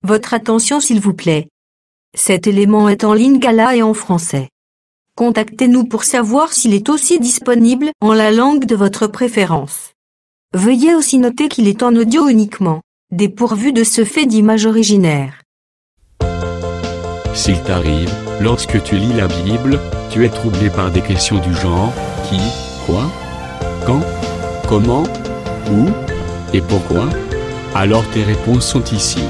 Votre attention s'il vous plaît. Cet élément est en lingala et en français. Contactez-nous pour savoir s'il est aussi disponible en la langue de votre préférence. Veuillez aussi noter qu'il est en audio uniquement, dépourvu de ce fait d'image originaire. S'il t'arrive, lorsque tu lis la Bible, tu es troublé par des questions du genre « qui, quoi, quand, comment, où et pourquoi ?» Alors tes réponses sont ici.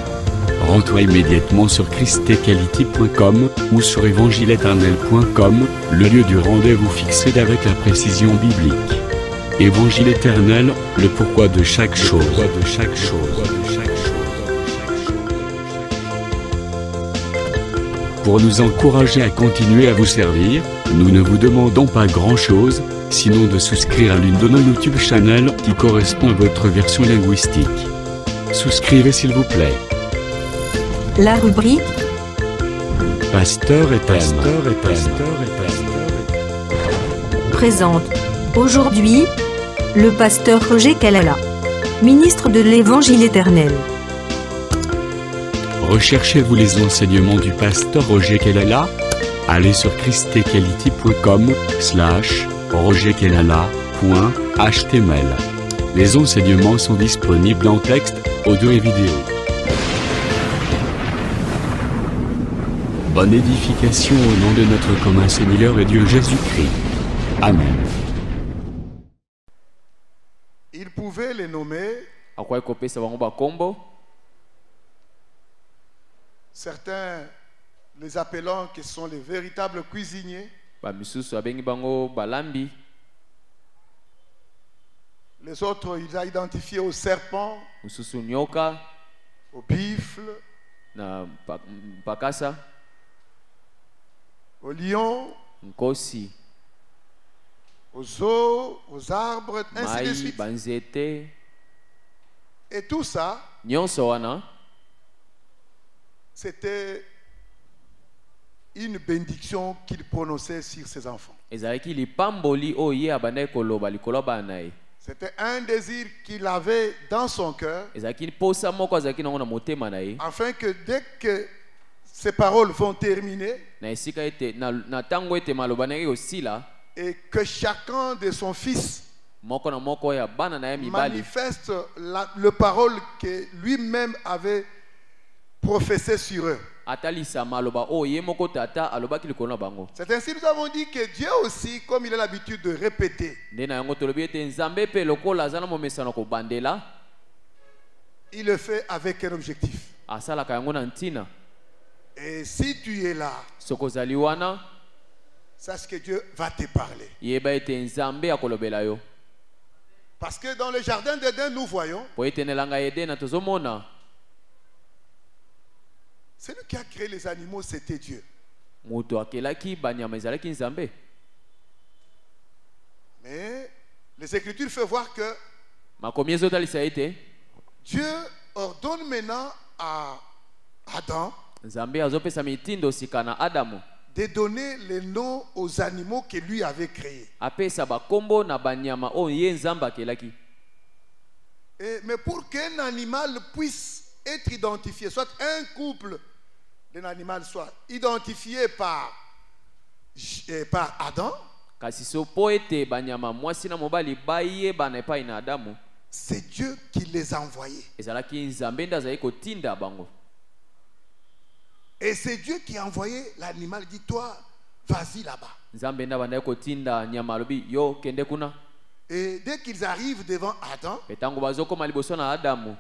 Rends-toi immédiatement sur christequality.com ou sur évangile-éternel.com, le lieu du rendez-vous fixé avec la précision biblique. Évangile éternel, le pourquoi de chaque chose. Pour nous encourager à continuer à vous servir, nous ne vous demandons pas grand-chose, sinon de souscrire à l'une de nos YouTube channels qui correspond à votre version linguistique. Souscrivez s'il vous plaît. La rubrique Pasteur et thème. présente aujourd'hui le pasteur Roger Kalala, ministre de l'Évangile éternel. Recherchez-vous les enseignements du pasteur Roger Kalala? Allez sur christequality.com/rogerkelala.html. Les enseignements sont disponibles en texte, audio et vidéo. Bonne édification au nom de notre commun Seigneur et Dieu Jésus-Christ. Amen. Il pouvait les nommer. Certains les appelant que sont les véritables cuisiniers. Les autres, ils ont identifié au serpent, au buffle, au lion, aux eaux, aux arbres, ainsi de suite. Et tout ça, c'était une bénédiction qu'il prononçait sur ses enfants. C'était un désir qu'il avait dans son cœur, afin que dès que ces paroles vont terminer, et que chacun de son fils manifeste le parole que lui-même avait prophété sur eux. C'est ainsi que nous avons dit que Dieu aussi, comme il a l'habitude de répéter, il le fait avec un objectif. Et si tu es là, sache que Dieu va te parler. Parce que dans le jardin d'Éden, nous voyons, celui qui a créé les animaux, c'était Dieu. Mais les Écritures font voir que Dieu ordonne maintenant à Adam de donner les noms aux animaux que lui avait créés. Mais pour qu'un animal puisse être identifié, soit un couple d'un animal soit identifié par Adam, c'est Dieu qui les a envoyés. Et c'est Dieu qui a envoyé l'animal. Il dit, toi, vas-y là-bas. Et dès qu'ils arrivent devant Adam,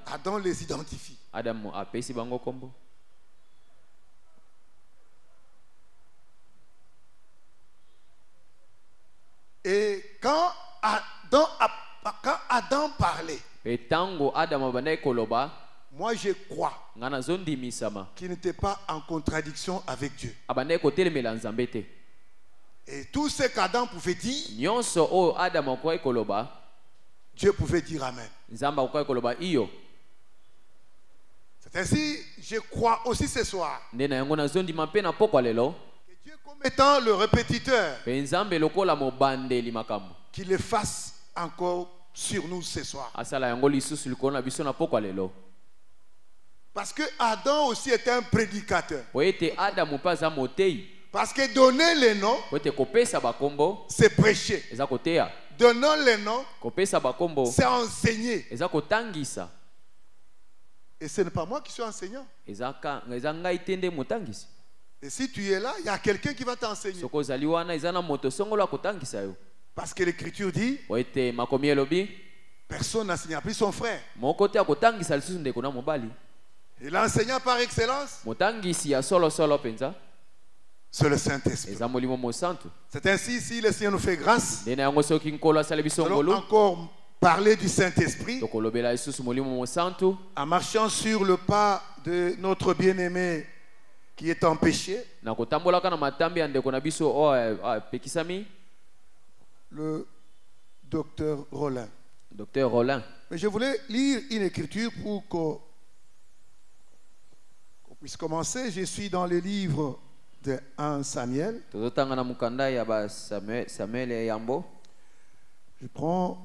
Adam les identifie. Et quand Adam parlait, moi je crois qu'il n'était pas en contradiction avec Dieu. Et tout ce qu'Adam pouvait dire, Dieu pouvait dire Amen. C'est ainsi, je crois aussi ce soir, que Dieu comme étant le répétiteur, qu'il le fasse encore sur nous ce soir. Parce que Adam aussi était un prédicateur. po ete adamu mpe aza motei, Parce que donner les noms, po ete kopesa bakombo c'est prêcher. eza koteya, Donnant les noms, kopesa bakombo c'est enseigner. eza kotangisa. Et ce n'est pas moi qui suis enseignant. eza ngai te nde motangisi. Et si tu es là, il y a quelqu'un qui va t'enseigner. Soko ozali wana eza na moto songolo akotangisa yo. Parce que l'Écriture dit, Po ete makomi elobi personne n'enseigne plus son frère. moko te akotangisa lisusu ndeko na mobali. Et l'enseignant par excellence, Motangisi ya solosolo mpenza c'est le Saint-Esprit. eza molimo mosantu. C'est ainsi, si le Seigneur nous fait grâce, Nde na yango soki nkolo asali biso nous allons ngolu, encore parler du Saint-Esprit tokolobela lisusu molimo mosantu en marchant sur le pas de notre bien-aimé qui est en péché, na kotambolaka na matambi ya ndeko na biso oyo apekisami, le docteur Rollin. Dr Rollin. Mais je voulais lire une écriture pour qu'on puisse commencer. Je suis dans le livre de 1 Samuel. Tozotanga na mukanda ya ba Samuel ya Yambo. Je prends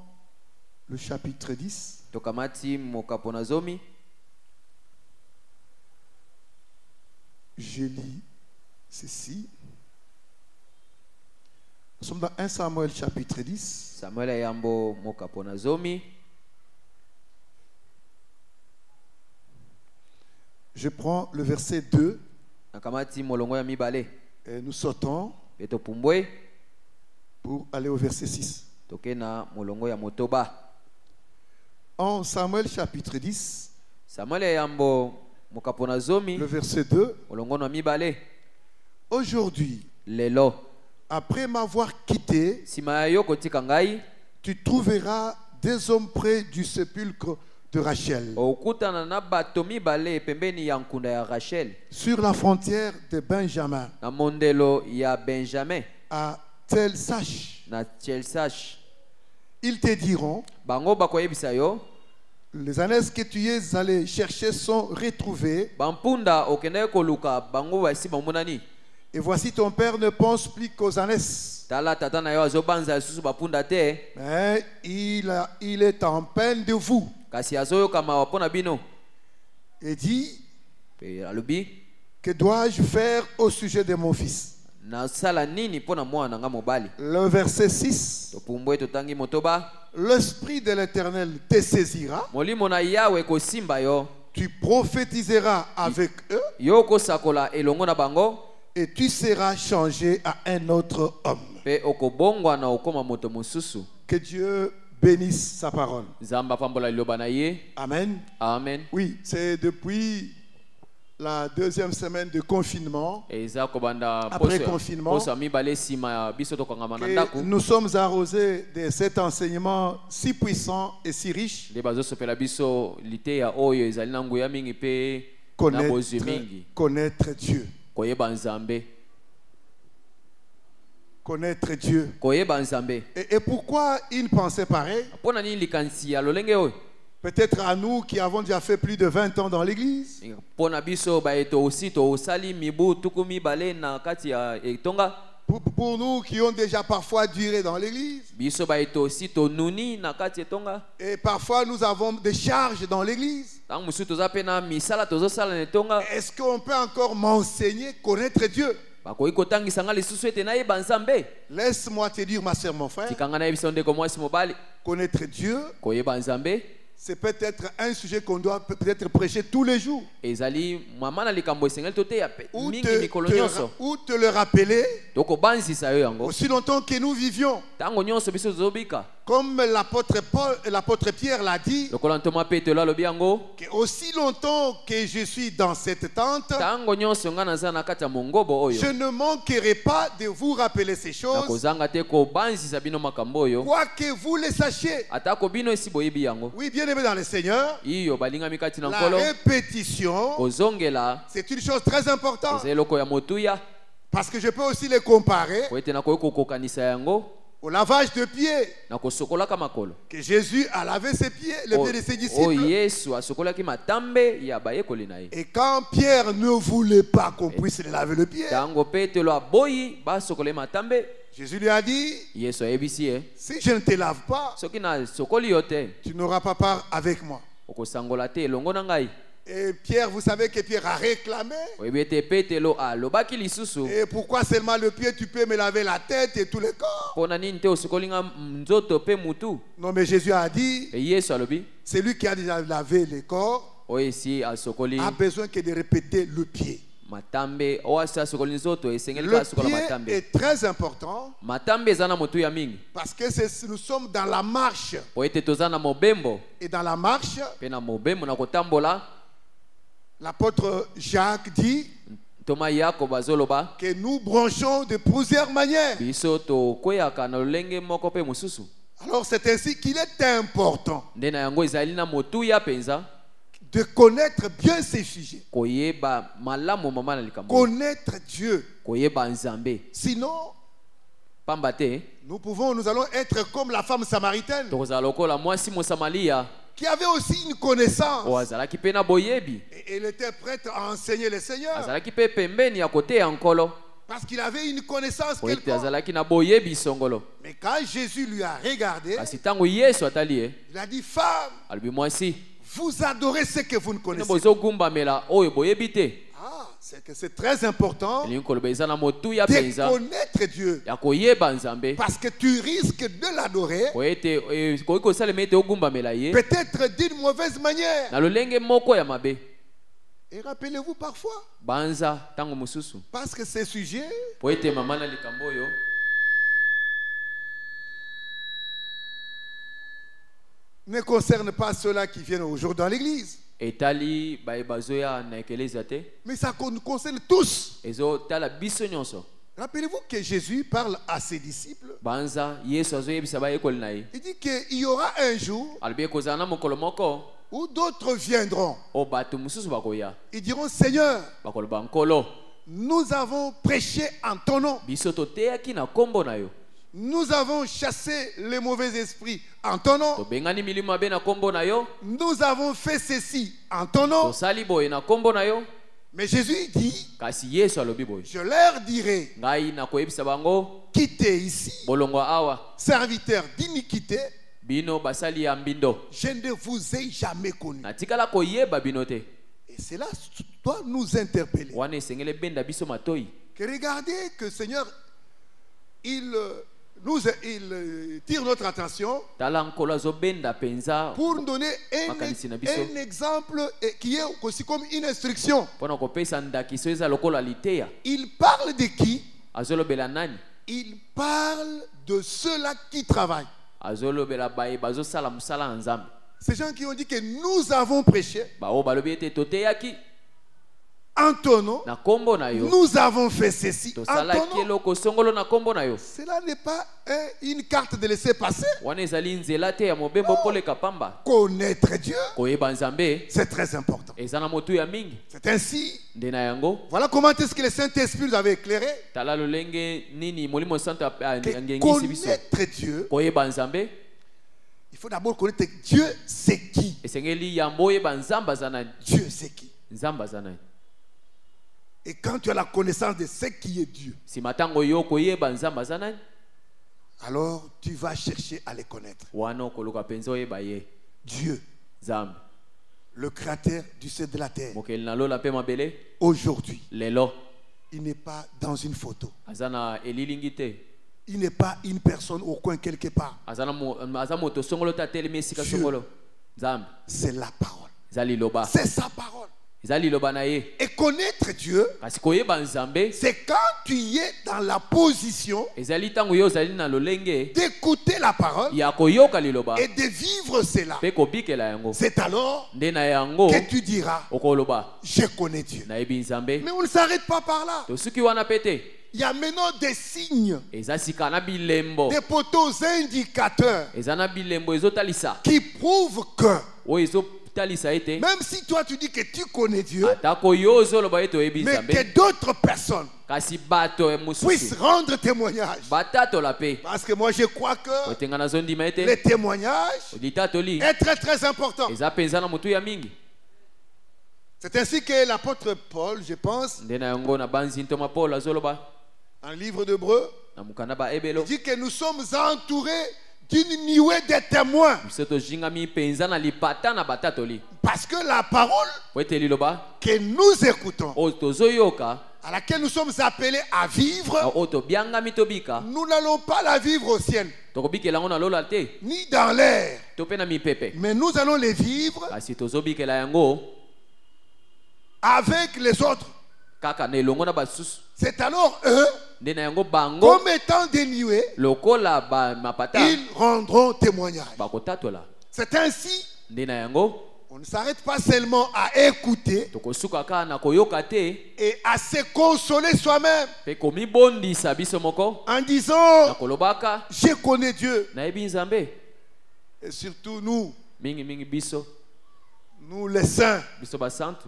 le chapitre 10. Tokamati mokapo na zomi. Je lis ceci. Nous sommes dans 1 Samuel chapitre 10. Samuel ya Yambo mokapo na zomi. Je prends le verset 2 Nakamati molongo ya mibale. et nous sautons Peto pumbwe pour aller au verset 6. tokena molongo ya motoba. En Samuel chapitre 10, Samuel ya Yambo mokapo na zomi le verset 2. molongo na mibale. Aujourd'hui, Lelo après m'avoir quitté, sima ya yo kotika ngai, tu trouveras des hommes près du sépulcre de Rachel, okutana na bato mibale pembeni ya nkunda ya Rachel, sur la frontière de Benjamin, na mondelo ya Benjamin, à Tel-Sash. na Tchelsach. Ils te diront, Bango bakoyebisa yo, les ânesses que tu es allé chercher sont retrouvées, bampunda okende koluka bango basi bamonani. et voici ton père ne pense plus qu'aux ânesses, Tala tata na yo azobanza lisusu bapunda te, mais il est en peine de vous. kasi azoyoka mawa mpona bino. Et dit, Pe alobi, que dois-je faire au sujet de mon fils? nasala nini mpona mwana nga mobali. Le verset 6, Topumbwe totangi motoba, l'Esprit de l'Éternel te saisira, molimo na Yawe kosimba yo, tu prophétiseras avec eux, yo kosakola elongo na bango, et tu seras changé à un autre homme. pe okobongwa na okoma moto mosusu. Que Dieu bénisse sa parole. Nzamba pambola liloba na ye. Amen. Amen. Oui, c'est depuis la deuxième semaine de confinement Eza kobanda Après confinement, poso mibale sima ya biso tokangama na que ndako. nous sommes arrosés de cet enseignement si puissant et si riche. Nde bazosopela biso liteya oyo ezali na nguya mingi pe na bozwi mingi. Connaître Dieu. Koyeba Nzambe. Connaître Dieu. Koyeba Nzambe. Et pourquoi une pensée pareille? Pona nini likanisi ya lolenge oyo? Peut-être à nous qui avons déjà fait plus de 20 ans dans l'église. Pona biso ba eto aussi to osali mibu tuku mibale na kati ya etonga. Pour nous qui ont déjà parfois duré dans l'église. Biso ba eto aussi to nuni na kati etonga. Et parfois nous avons des charges dans l'église. Tangu musu toza pena misala tozo sala na etonga. Est-ce qu'on peut encore m'enseigner connaître Dieu? Bakoki kotangisa nga lisusu ete na yeba Nzambe. Laisse-moi te dire, ma sœur, mon frère, Tikanga na yebisa ndeko mwasi mobali. connaître Dieu, Koyeba Nzambe. c'est peut-être un sujet qu'on doit peut-être prêcher tous les jours. Ezali mama na likambo esengeli toteya Ou mingi mikolo nyonso. te le rappeler Tokobanzisa yo yango. aussi longtemps que nous vivions. Tango nyonso biso tozobika. Comme l'apôtre Pierre l'a dit, Lokola ntoma petelo alobi yango. que aussi longtemps que je suis dans cette tente, Tango nyonso nga naza na kati ya mongobo oyo. je ne manquerai pas de vous rappeler ces choses, Nakozanga te kobanzisa bino makambo oyo. quoi que vous les sachiez. Atako bino esi boyebi yango. Oui, bien aimé dans le Seigneur, Iyo balingami kati na la nkolo. répétition, Kozongela. c'est une chose très importante. Ezali eloko ya motuya. Parce que je peux aussi les comparer Po ete nakoki kokokanisa yango. au lavage de pieds, Nakosokolaka makolo. que Jésus a lavé ses pieds, les pieds de ses O disciples. Yesu asokolaki matambe ya bayekoli na ye. Et quand Pierre ne voulait pas qu'on puisse lui laver le pied, Tango petelo aboyi basokole matambe. Jésus lui a dit, Yesu ayebisi ye. si je ne te lave pas, Soki na sokoli yo te, tu n'auras pas part avec moi. okosangola te elongo na ngai. Et Pierre, vous savez que Pierre a réclamé. oyebi ete petelo alobaki lisusu Et pourquoi seulement le pied, tu peux me laver la tête et tout le corps? mpona nini te osokolinga nzoto mpe mutu. Non, mais Jésus a dit, E yesu alobi celui qui a déjà lavé le corps oyo esi asokoli a besoin que de répéter le pied. matambe oyo asi asokoli nzoto esengeli Le mpe asokola pied matambe. est très important Matambe eza na motu ya mingi parce que nous sommes dans la marche. po ete toza na mobembo Et dans la marche, mpe na mobembo na kotambola. l'apôtre Jacques dit Toma yakobo azoloba que nous branchons de plusieurs manières. biso tokweyaka na lolenge moko mpe mosusu. Alors c'est ainsi qu'il est important Nde na yango ezali na motuya mpenza de connaître bien ces sujets. koyeba malamu mama na likambo, Connaître Dieu. koyeba nzambe. Sinon, Pamba te nous allons être comme la femme samaritaine tokozala lokola mwasi mosamalia qui avait aussi une connaissance. oyo azalaki mpe na boyebi, Et elle était prête à enseigner le Seigneur azalaki mpe pembeni ya koteya nkolo parce qu'il avait une connaissance po ete quelconque. azalaki na boyebi songolo. Mais quand Jésus lui a regardé, Kasi ntango yesu atali ye il a dit, femme, alobi mwasi vous adorez ce que vous ne bino connaissez pas. bozogumbamela oyo boyebi te. Ah, c'est que c'est très important elingi koloba eza na motuya de mpenza connaître Dieu ya koyeba nzambe parce que tu risques de l'adorer po ete koki kosalema ete ogumbamela ye peut-être d'une mauvaise manière. na lolenge moko ya mabe. Et rappelez-vous parfois, Banza ntango mosusu parce que ces sujets po ete mama na likambo oyo ne concernent pas ceux-là qui viennent aujourd'hui dans l'église, etali bazoya na ekelezia te, mais ça nous concerne tous. ezotala biso nyonso. Rappelez-vous que Jésus parle à ses disciples. Banza yesu azoyebisa bayekoli na ye Il dit qu'il y aura un jour alobi ekozala na mokolo moko où d'autres viendront. oyo bato mosusu bakoya Ils diront, Seigneur, bakoloba nkolo nous avons prêché en ton nom. biso toteyaki na nkombo na yo, Nous avons chassé les mauvais esprits en ton nom. tobengani milimo mabe na nkombo na yo, Nous avons fait ceci en ton nom. tosali boye na nkombo na yo. Mais Jésus dit, Kasi yesu alobi boye je leur dirai, ngai nakoyebisa bango quittez ici, bolongo awa serviteurs d'iniquité, bino basali ya mbindo, je ne vous ai jamais connu. natikala koyeba bino te. Et cela doit nous interpeller. Wana esengeli benda biso matoi. Que regardez que le Seigneur, il tire notre attention Tala nkolo azobenda penza pour nous donner makanisi na biso un exemple qui est aussi comme une instruction. mpona kopesa ndakiso eza lokola liteya. Il parle de qui? Azolobela nani? Il parle de ceux-là qui travaillent. Azolobela baye bazosala mosala na nzambe, Ces gens qui ont dit que nous avons prêché baoyo balobi ete toteyaki en ton nom, na nkombo na yo, nous avons fait ceci en ton tosalaki nom. eloko songolo na nkombo na yo. Cela n'est pas une carte de laisser passer. Wana ezali nzela te ya mobembo koleka pamba. Connaître Dieu, Koyeba nzambe c'est très important. eza na motu ya mingi. C'est ainsi. Nde na yango Voilà comment est-ce que le Saint-Esprit nous avait éclairé. tala lolenge nini molimo santo Que angengisi biso. connaître Dieu, Koyeba nzambe il faut d'abord connaître Dieu, c'est qui. esengeli yambo oyeba nzambe aza nani. Dieu, c'est qui. Nzambe aza nani. Et quand tu as la connaissance de ce qui est Dieu, Sima ntango yo koyeba nzambe aza nani, alors tu vas chercher à les connaître. wana okoluka mpenza oyeba ye. Dieu, Nzambe le créateur du ciel et de la terre, mokeli na lola mpe mabele aujourd'hui, lelo il n'est pas dans une photo. aza na elilingi te, Il n'est pas une personne au coin quelque part. aza moto songolo te atelemi esika Dieu. songolo. Nzambe C'est la parole. eza liloba, C'est sa parole. eza liloba na ye. Et connaître Dieu, Kasi koyeba nzambe c'est quand tu y es dans la position ezali ntango yo ozali na lolenge d'écouter la parole ya koyoka liloba et de vivre cela. mpe kobikela yango. C'est alors Nde na yango que tu diras, okoloba je connais Dieu. nayebi nzambe. Mais on ne s'arrête pas par là. Tosuki wana pete Il y a maintenant des signes, eza sika na bilembo, des poteaux indicateurs eza na bilembo ezotalisa qui prouvent que oyo ezotalisa ete même si toi tu dis que tu connais Dieu, atako yo ozoloba ete oyebi mais nzambe, que d'autres personnes kasi bato puissent mosusu rendre témoignage. batatola mpe. Parce que moi je crois que Otenga nazondima les ete témoignages litatoli est très très important. eza mpenza na motu ya mingi. C'est ainsi que l'apôtre Paul, je pense, Nde na yango na banzi ntoma Paul azoloba en livre d'Hébreux, na mukanda ba ebelo dit que nous sommes entourés d'une nuée de témoins. biso tozingami mpenza na lipata na batatoli Parce que la parole po ete liloba que nous écoutons, oyo tozoyoka à laquelle nous sommes appelés à vivre, oyo tobiangami tobika nous n'allons pas la vivre au ciel, tokobikela yango na lola te ni dans l'air, to mpe na mipepe mais nous allons les vivre kasi tozobikela yango avec les autres. kaka na elongo na basusu C'est alors eux, nde na yango bango comme étant des nuées, lokola mapata ils rendront témoignage. bakotatola C'est ainsi, nde na yango on ne s'arrête pas seulement à écouter tokosuka kaka na koyoka te et à se consoler soi-même mpe komibondisa biso moko en disant, na kolobaka je connais Dieu. nayebi nzambe Et surtout nous, mingimingi biso nous les saints, biso basantu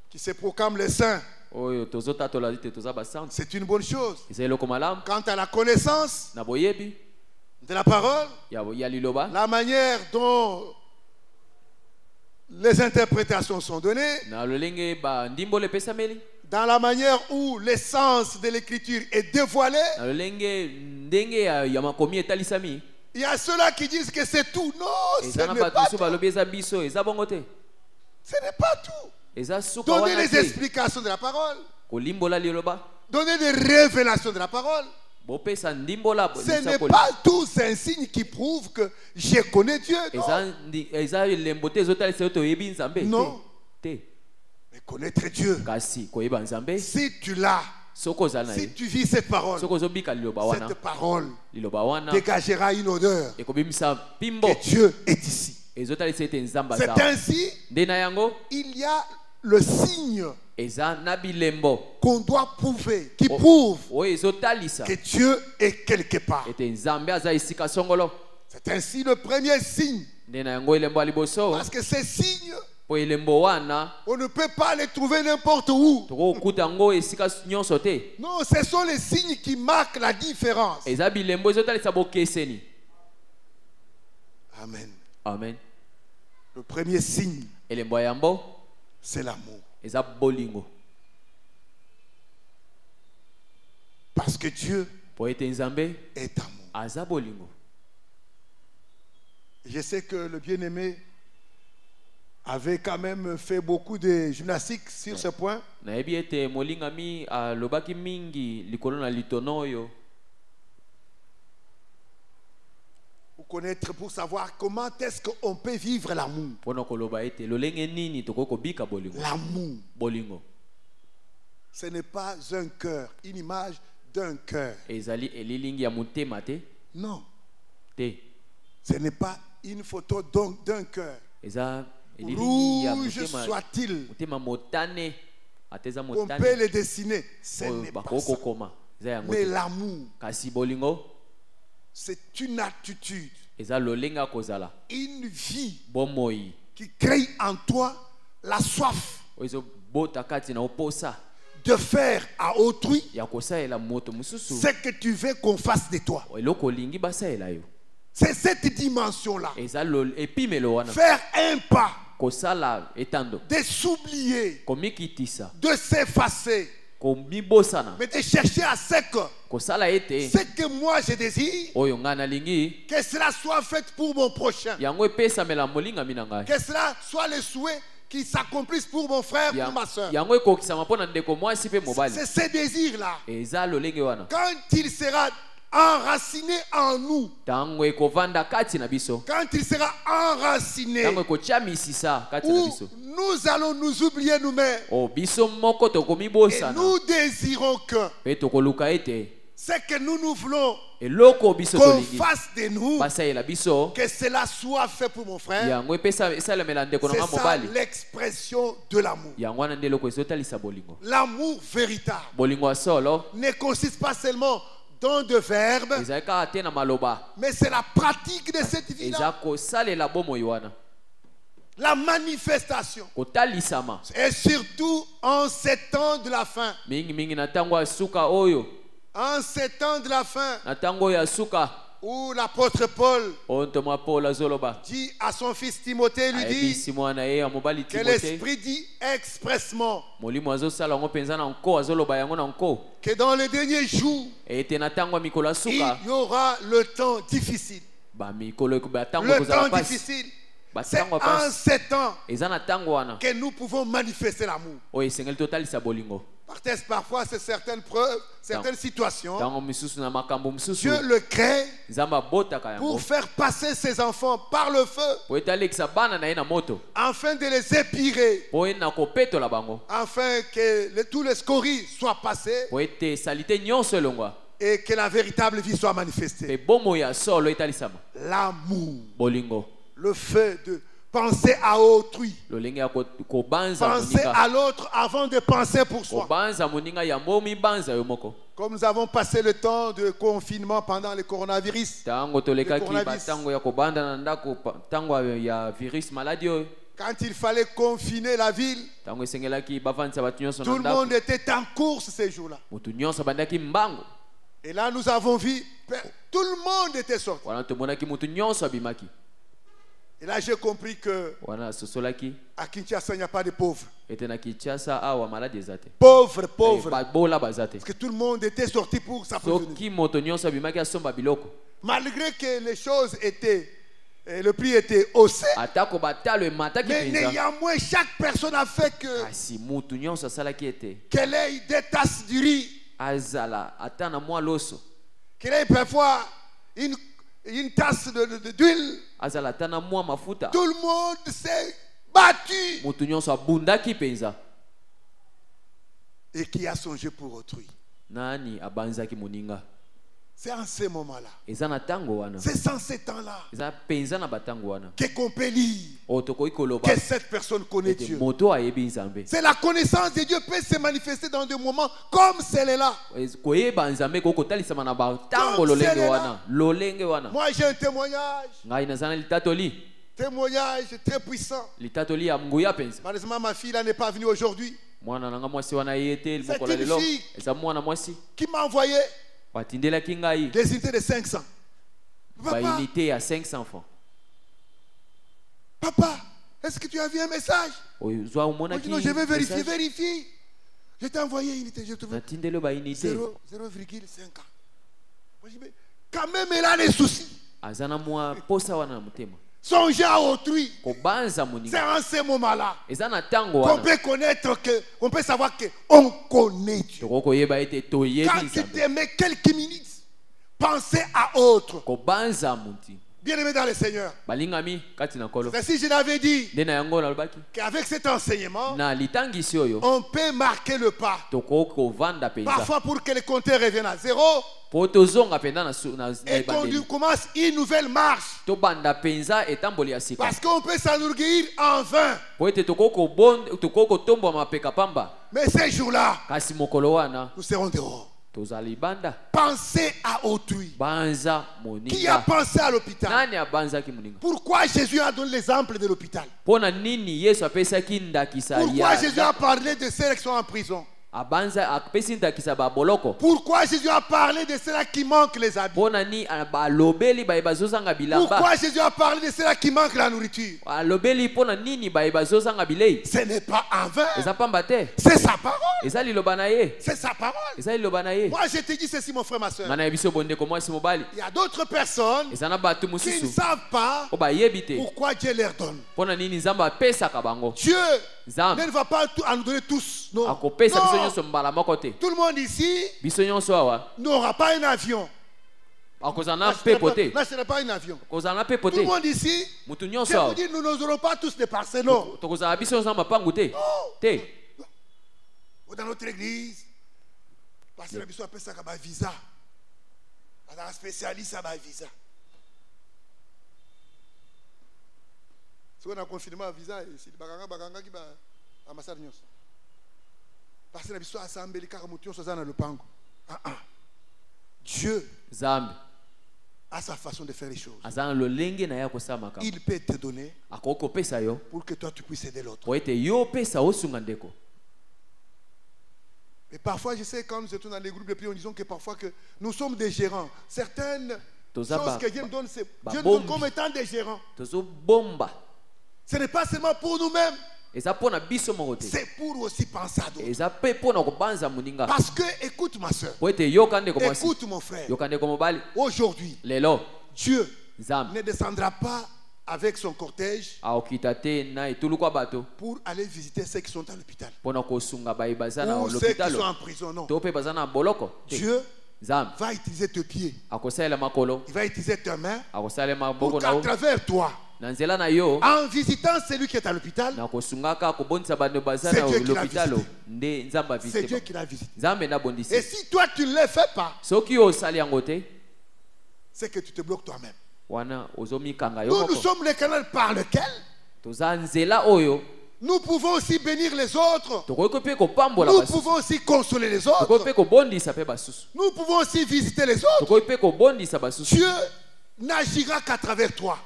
qui se proclament les saints. oyo tozotatola te toza basantu C'est une bonne chose. eza eloko malamu Quant à la connaissance na boyebi de la parole, ya liloba la manière dont les interprétations sont données, na lolenge bandimbolo epesameli dans la manière où l'essence de l'écriture est dévoilée, na lolenge ndenge ya makomi etalisami il y a ceux-là qui disent que c'est tout. Non, ce eza na n'est bato pas mosusu tout. balobi eza biso eza bongo te Ce n'est pas tout. eza suka Donnez wana les te explications de la parole. kolimbola liloba Donnez des révélations de la parole. bopesa ndimbola Ce n'est pas tout un signe qui prouve que je connais Dieu. Non. eza elembo te ezotalisa yo toyebi nzambe Non. te Mais connaître Dieu, kasi koyeba nzambe si tu l'as, soki ozala na si ye tu vis cette parole, soki ozobika liloba wana cette parole liloba wana dégagera une odeur ekobimisa pimbo que Dieu est ici. ezotalisa ete nzambe C'est aza ainsi, nde na yango il y a le signe eza na bilembo qu'on doit prouver, qui prouve oyo ezotalisa que Dieu est quelque part. ete nzambe aza esika songolo C'est ainsi le premier signe. nde na yango elembo ya liboso Parce que ces signes, po elembo wana on ne peut pas les trouver n'importe où. tokokuta yango esika nyonso te Non, ce sont les signes qui marquent la différence. eza bilembo ezotalisa bokeseni Amen. amen Le premier signe, elembo ya yambo c'est l'amour. eza bolingo Parce que Dieu po ete nzambe est amour. aza bolingo Je sais que le bien-aimé avait quand même fait beaucoup de gymnastique sur ce point. nayebi ete molingami alobaki mingi likolo na litono oyo Pour connaître, pour savoir comment est-ce qu'on peut vivre l'amour. mpona koloba ete lolenge nini tokoki kobika bolingo L'amour, bolingo ce n'est pas un cœur, une image d'un cœur. ezali elilingi ya motema te Non, te ce n'est pas une photo d'un cœur. eza elilingi ya Rouge motema soit-il, motema motane ate eza on peut motane le dessiner. Ce oyo n'est pas bakoki ça. kokoma eza yango Mais te l'amour, kasi bolingo c'est une attitude, eza lolenge ya kozala une vie bomoi qui crée en toi la soif oyo ezobota kati na oposa de faire à autrui ya kosalela moto mosusu ce que tu veux qu'on fasse de toi. eloko olingi basalela yo C'est cette dimension-là. eza epimelo wana Faire un pas, kosala etando de s'oublier, komikitisa de s'effacer, komibosana mais de chercher à ce kosala ete que moi je désire, oyo ngai nalingi que cela soit fait pour mon prochain. yango epesamela molingami na ngai Que cela soit les souhaits qui s'accomplissent pour mon frère, pour ma soeur. yango ekokisama mpo na ndeko mwasi mpe mobali C'est ce désir-là. eza lolenge wana Quand il sera enraciné en nous, ntango ekovanda kati na biso quand il sera enraciné, ntango ekotia misisa kati na où biso nous allons nous oublier nous-mêmes. o biso moko Et tokomibosana nous désirons que mpe tokoluka ete ce que nous voulons eloko biso qu'on tolingi fasse de nous, basalela biso que cela soit fait pour mon frère. yango esalemela ndeko na C'est nga ça mobali l'expression de l'amour. yango wana nde eloko ezotalisa bolingo L'amour véritable bolingo ya solo ne consiste pas seulement dans de verbes, ezali kaka te na maloba mais c'est la pratique de cette eza vie-là, kosalela bomoi wana la manifestation. kotalisama Et surtout en ces temps de la fin. mingimingi na ntango ya suka oyo En ces temps de la fin, na ntango ya suka où l'apôtre Paul oyo ntoma paul azoloba dit à son fils Timothée, lui dit ayebisi mwana ye ya mobali que timote l'Esprit dit expressement molimo azosala yango mpenza na nko azoloba yango na nko que dans les derniers jours, ete na ntango ya mikolo ya il suka y aura le temps difficile. Le temps difficile, c'est en ces temps que nous pouvons manifester l'amour. Parfois, c'est certaines preuves, certaines situations. Dieu le crée pour faire passer ses enfants par le feu, afin de les épirer, afin que tous les scories soient passés et que la véritable vie soit manifestée. L'amour, le fait de penser à autrui, penser à l'autre avant de penser pour soi. Comme nous avons passé le temps de confinement pendant le coronavirus, quand il fallait confiner la ville, tout le monde était en course ces jours-là. Et là, nous avons vu, tout le monde était sorti. Et là, j'ai compris que à Kinshasa, il n'y a pas de pauvres. Pauvres. Parce que tout le monde était sorti pour s'approvisionner. Malgré que les choses étaient, le prix était haussé, mais néanmoins, chaque personne a fait qu'elle ait des tasses de riz, qu'elle ait parfois une tasse d'huile. Tout le monde s'est battu. Et qui a songé pour autrui. C'est en ce moment-là, c'est en ces temps-là qu'on peut lire que cette personne connaît Dieu. C'est la connaissance de Dieu peut se manifester dans des moments comme celle-là. Moi j'ai un témoignage très puissant. Malheureusement ma fille n'est pas venue aujourd'hui. C'est une fille qui m'a envoyé des unités de 500. Papa, est-ce que tu as vu un message? Non, je vais vérifier. Vérifie. Je t'ai envoyé une unité. Je trouve 0,5 ans. Quand même, elle a des soucis. Songer à autrui. C'est en ce moment-là qu'on peut connaître, qu'on peut savoir qu'on connaît Dieu. Quand tu te mets quelques minutes, penser à autre. Bien aimé dans le Seigneur. Si je l'avais dit qu'avec cet enseignement, on peut marquer le pas. Parfois pour que le compteur revienne à zéro. Et qu'on commence une nouvelle marche. Parce qu'on peut s'enorgueillir en vain. Mais ces jours-là, nous serons dehors. Pensez à autrui. Qui a pensé à l'hôpital? Pourquoi Jésus a donné l'exemple de l'hôpital? Pourquoi Jésus a parlé de ceux qui sont en prison? Pourquoi Jésus a parlé de ceux qui manquent les habits? Pourquoi Jésus a parlé de ceux qui manquent la nourriture? Ce n'est pas en vain. C'est sa parole. C'est sa parole. Moi je te dis ceci mon frère, ma soeur. Il y a d'autres personnes qui ne savent pas pourquoi Dieu leur donne. Dieu ne va pas nous donner tous. Non. Tout le monde ici n'aura pas un avion. Là, ce n'est pas un avion. Tout le monde ici, je vous dis, nous n'aurons pas tous des parcelles. Non. Dans notre église, parce que la mission appelle ça un visa. Un spécialiste à visa. Si on a confirmé un visa, c'est le baganga qui va à l'ambassade. Parce que la mission a assemblé car mouton soit dans le pango. Dieu a sa façon de faire les choses. Il peut te donner pour que toi tu puisses aider l'autre. Et parfois, je sais, quand nous étions dans les groupes de prière, nous disons que parfois que nous sommes des gérants. Certaines choses que Dieu nous donne, Dieu nous donne comme étant des gérants. Ce n'est pas seulement pour nous-mêmes. C'est pour aussi penser à d'autres. Parce que, écoute ma soeur, écoute mon frère, aujourd'hui, Dieu ne descendra pas avec son cortège pour aller visiter ceux qui sont à l'hôpital ou ceux qui sont en prison. Non. Dieu va utiliser tes pieds, il va utiliser tes mains pour qu'à travers toi, en visitant celui qui est à l'hôpital, c'est Dieu qui l'a visité. Et si toi tu ne le fais pas, c'est que tu te bloques toi-même. Nous sommes le canal par lequel nous pouvons aussi bénir les autres. Nous pouvons aussi consoler les autres. Nous pouvons aussi visiter les autres. Dieu n'agira qu'à travers toi.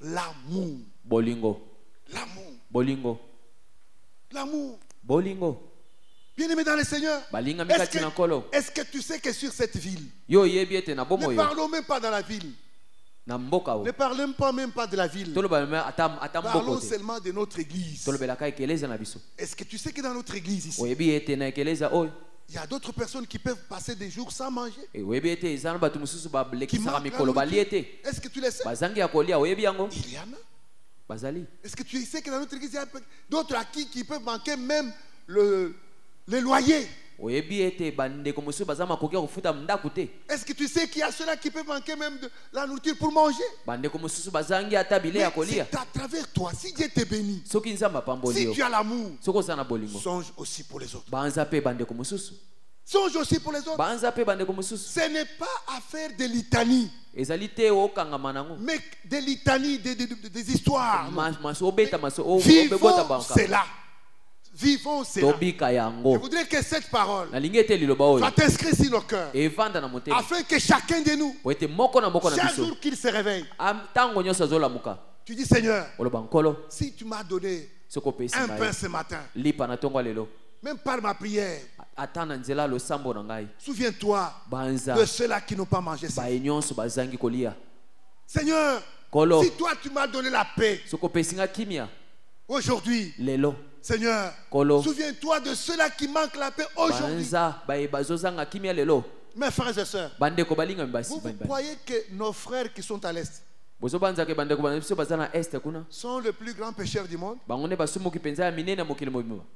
L'amour. L'amour. L'amour. Bien-aimé dans le Seigneur, est-ce que tu sais que sur cette ville, ne parlons même pas dans la ville. Ne parlons même pas de la ville. Parlons seulement de notre église. Est-ce que tu sais que dans notre église ici, il y a d'autres personnes qui peuvent passer des jours sans manger, qui manquent la nourriture. Est-ce que tu le sais? Il y en a. Est-ce que tu sais que dans notre église, il y a d'autres à qui peuvent manquer même le loyer? Est-ce que tu sais qu'il y a ceux-là qui peuvent manquer même de la nourriture pour manger? Mais c'est à travers toi, si Dieu te bénit, si tu as l'amour, songe aussi pour les autres. Songe aussi pour les autres. Ce n'est pas affaire de litanie, mais des litanies, des histoires. Vivons cela. Vivons cela. Je voudrais que cette parole soit inscrite sur nos cœurs, afin que chacun de nous, chaque jour qu'il se réveille, tu dis Seigneur, si tu m'as donné un pain ce matin, même par ma prière, souviens-toi de ceux-là qui n'ont pas mangé ça. Seigneur, si toi tu m'as donné la paix aujourd'hui, Seigneur, souviens-toi de ceux-là qui manquent la paix aujourd'hui. Mes frères et sœurs, vous croyez que nos frères qui sont à l'Est sont les plus grands pécheurs du monde,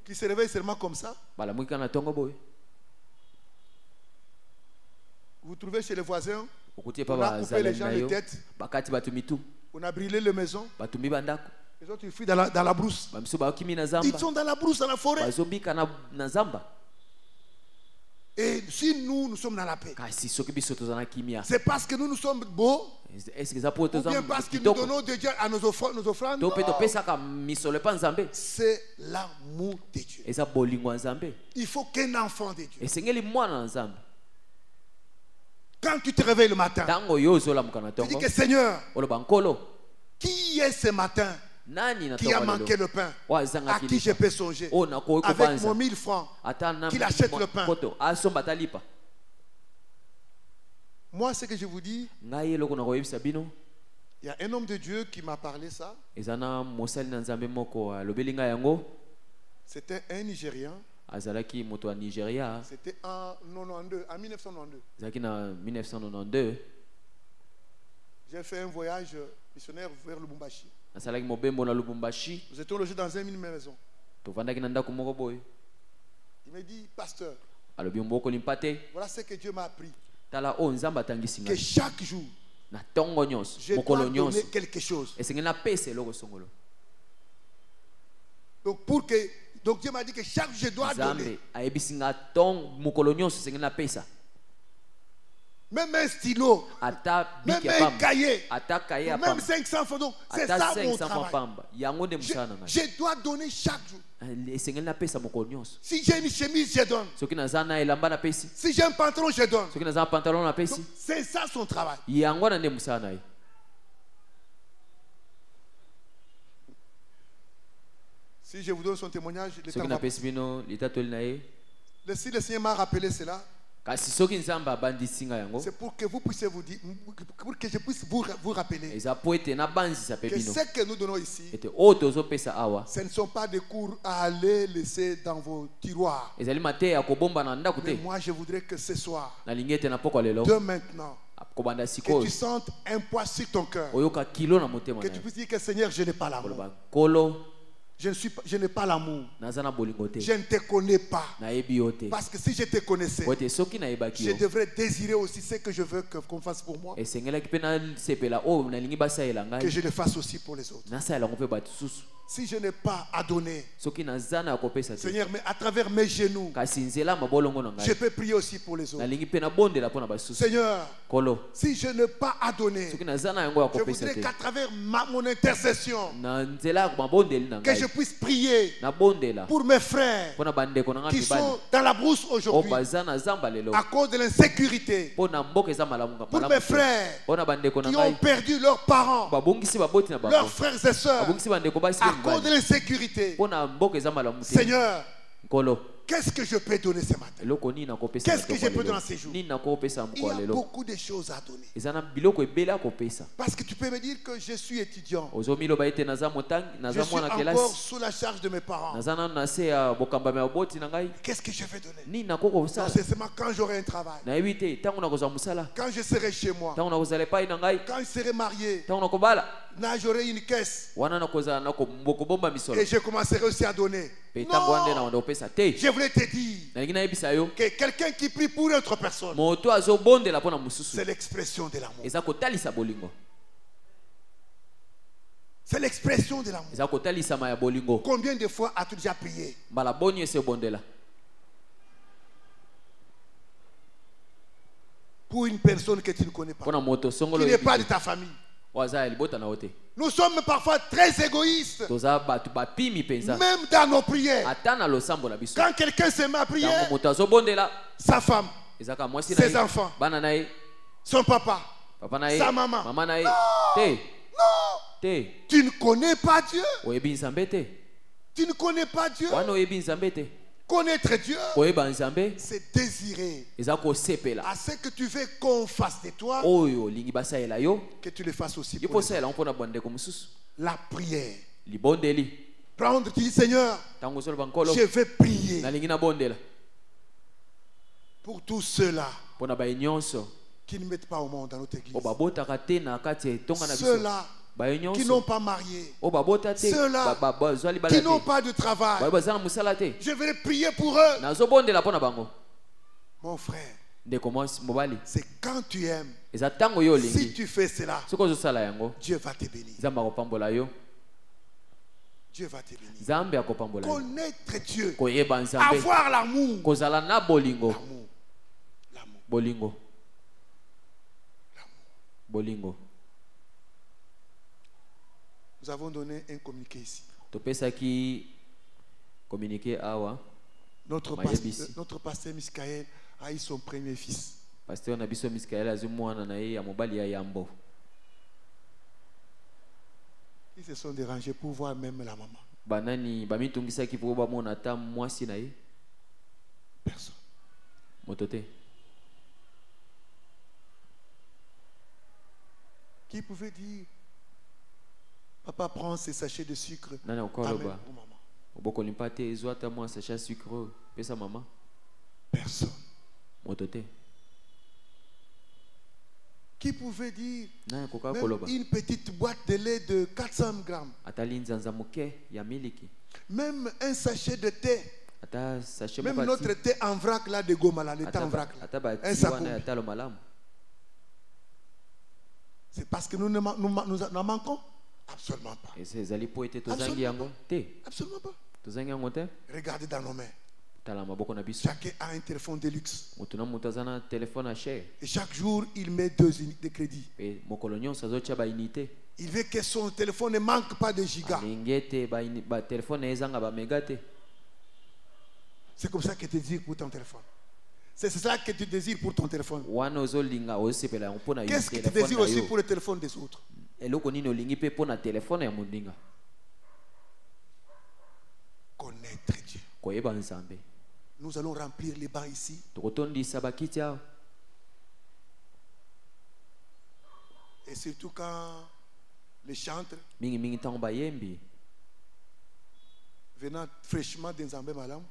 qui se réveillent seulement comme ça? Vous trouvez chez les voisins, on a coupé les gens les têtes, on a brûlé les maisons, les autres ils fuient dans la brousse. Ils sont dans la brousse, dans la forêt. Et si nous sommes dans la paix, c'est parce que nous sommes beaux, ou bien parce que nous donnons de Dieu à nos offrandes. C'est l'amour de Dieu. Il faut qu'un enfant de Dieu, quand tu te réveilles le matin, tu dis que Seigneur, qui est ce matin qui a manqué le pain, à qui je peux songer, avec mon 1000 francs, qu'il achète le pain? Moi, ce que je vous dis, il y a un homme de Dieu qui m'a parlé ça. C'était un Nigérien. C'était en 1992. J'ai fait un voyage missionnaire vers Lubumbashi. Nous étions logés dans une maison. Il m'a dit, pasteur, voilà ce que Dieu m'a appris. Que chaque jour, je dois donner quelque chose. Donc Dieu m'a dit que chaque jour je dois donner. Même un stylo, même un cahier, même 500 francs. Donc c'est ça mon travail. Je dois donner chaque jour. Si j'ai une chemise, je donne. Si j'ai un pantalon, je donne. Donc, c'est ça son travail. Si je vous donne son témoignage, si le Seigneur m'a rappelé cela, C'est pour que vous puissiez vous dire, pour que je puisse vous rappeler que ce que nous donnons ici, ce ne sont pas des cours à aller laisser dans vos tiroirs. Mais moi, je voudrais que ce soir, de maintenant, que tu sentes un poids sur ton cœur, que tu puisses dire que Seigneur, je n'ai pas l'amour. Je n'ai pas l'amour. Je ne te connais pas. Parce que si je te connaissais, je devrais désirer aussi ce que je veux qu'on fasse pour moi, que je le fasse aussi pour les autres. Si je n'ai pas à donner, Seigneur, mais à travers mes genoux, je peux prier aussi pour les autres. Seigneur, si je n'ai pas à donner, je voudrais qu'à travers mon intercession, que je puisse prier pour mes frères qui sont dans la brousse aujourd'hui à cause de l'insécurité, pour mes frères qui ont perdu leurs parents, leurs frères et sœurs à cause de l'insécurité. Seigneur, qu'est-ce que je peux donner ce matin? Qu'est-ce que je peux donner ces jours? Il y a beaucoup de choses à donner. Parce que tu peux me dire que je suis étudiant. Je suis encore sous la charge de mes parents. Qu'est-ce que je vais donner? Non, c'est seulement quand j'aurai un travail. Quand je serai chez moi. Quand je serai marié. Là, j'aurai une caisse. Et je commencerai aussi à donner. Non, je voulais te dire que quelqu'un qui prie pour une autre personne, c'est l'expression de l'amour. C'est l'expression de l'amour. Combien de fois as-tu déjà prié pour une personne que tu ne connais pas, qui n'est pas de ta famille? Nous sommes parfois très égoïstes, même dans nos prières. Quand quelqu'un se met à prier, sa femme, ses enfants, son papa, sa maman. Non, tu ne connais pas Dieu. Tu ne connais pas Dieu. Connaître Dieu, c'est désirer à ce que tu veux qu'on fasse de toi, que tu le fasses aussi pour les autres. La prière. Prendre, tu dis Seigneur, je vais prier pour tous ceux-là qui ne mettent pas au monde dans notre église. Ceux-là qui n'ont pas marié, ceux-là qui n'ont pas de travail, je vais prier pour eux. Mon frère, c'est quand tu aimes, si tu fais cela, Dieu va te bénir. Dieu va te bénir. Connaître Dieu, avoir l'amour. L'amour. Nous avons donné un communiqué ici. Notre pasteur Miskaël a eu son premier fils. Ils se sont dérangés pour voir même la maman. Personne. Qui pouvait dire papa prend ses sachets de sucre, amène pour maman. Personne. Qui pouvait dire même une petite boîte de lait de 400 grammes, même un sachet de thé, même notre thé en vrac là de Goma, le thé en vrac là, un sac. C'est parce que nous n'en manquons absolument pas. Absolument pas. Regardez dans nos mains. Chacun a un téléphone de luxe. Et chaque jour, il met 2 unités de crédit. Il veut que son téléphone ne manque pas de gigas. C'est comme ça que tu désires pour ton téléphone. C'est ça que tu désires pour ton téléphone. Qu'est-ce que tu désires aussi pour le téléphone des autres? Connaître Dieu. Nous allons remplir les bancs ici. Et surtout quand les chantres venant fraîchement d'un Nzambe malam,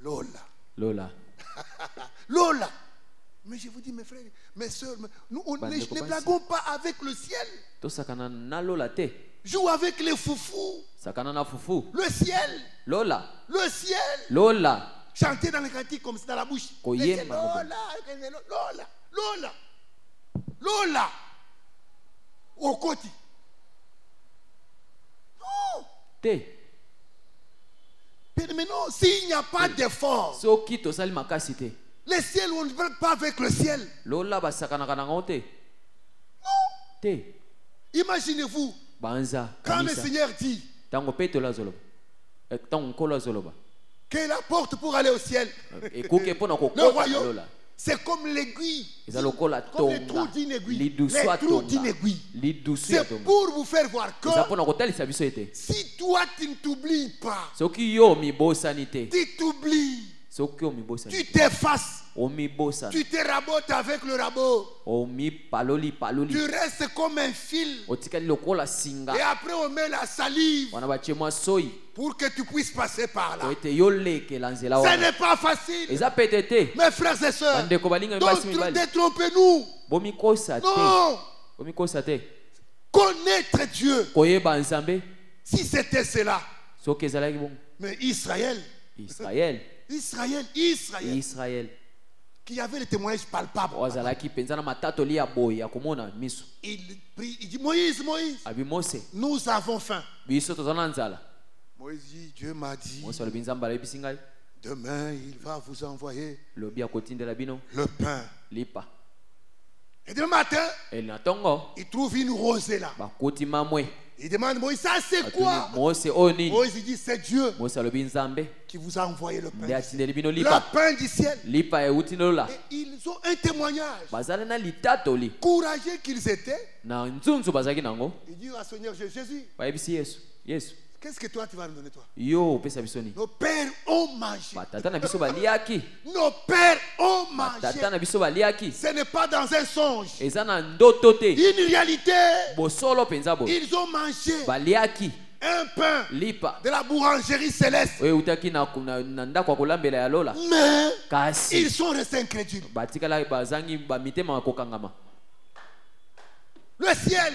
Lola. Lola. Lola. Mais je vous dis, mes frères, mes soeurs, nous ne blaguons pas avec le ciel. Joue avec les foufous. Le ciel. Lola. Le ciel. Lola. Chanter dans les cantiques comme ça dans la bouche. Lola. Lola. Lola. Lola. Au côté. Non. Mais non, s'il n'y a pas d'effort, les ciels, on ne veut pas avec le ciel. Non. Imaginez-vous, quand le Seigneur dit que la porte pour aller au ciel, le royaume, c'est comme l'aiguille, comme les trous d'une aiguille. Les trous d'une aiguille. C'est pour vous faire voir que si toi tu ne t'oublies pas, tu t'oublies, tu t'effaces, tu te rabotes avec le rabot, tu restes comme un fil, et après on met la salive pour que tu puisses passer par là. Ce n'est pas facile. Mes frères et sœurs, détrompez-nous. Non. Connaître Dieu. Si c'était cela. Mais Israël, qui avait les témoignages palpables. Il prie, il dit Moïse, nous avons faim. Moïse dit, Dieu m'a dit, demain il va vous envoyer le pain. Et demain matin, il trouve une rosée là. Il demande Moïse, ça c'est quoi? Moïse dit, c'est Dieu qui vous a envoyé le pain. Le pain du ciel. Et ils ont un témoignage. Courageux qu'ils étaient. Il dit à Seigneur Jésus, qu'est-ce que toi tu vas nous donner, toi? Nos pères ont mangé. Nos pères ont mangé. Ce n'est pas dans un songe. Une réalité. Ils ont mangé un pain de la boulangerie céleste. Mais ils sont restés incrédules. Le ciel.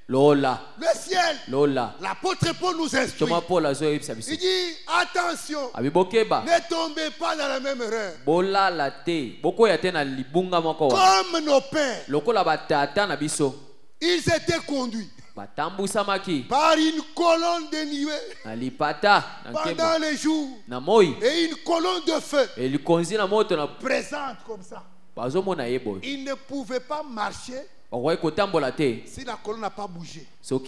Lola. Le ciel. Lola. L'apôtre Paul nous instruit. Il dit attention. Ne tombez pas dans la même erreur. Comme nos pères. Ils étaient conduits par une colonne de nuée pendant les jours et une colonne de feu présente comme ça. Ils ne pouvaient pas marcher si la colonne n'a pas bougé. La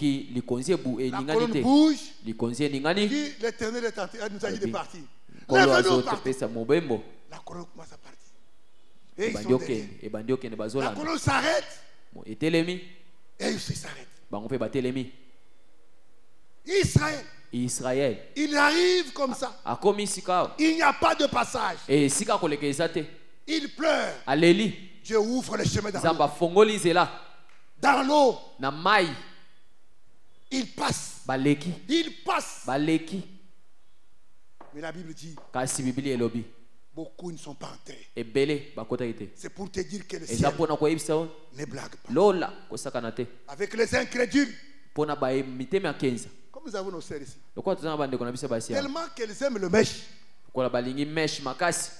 colonne bouge. L'Éternel nous a dit de partir. La colonne commence à partir. Et ils sont derrière. La colonne s'arrête. Et ils s'arrêtent. Israël. Il arrive comme ça. Il n'y a pas de passage. Il pleure. Dieu ouvre le chemin dans l'eau. Il passe. Il passe. Mais la Bible dit beaucoup ne sont pas entrés. C'est pour te dire que le ciel ne blague pas. Avec les incrédules. Comme nous avons nos sœurs ici. Tellement qu'elles aiment le mèche.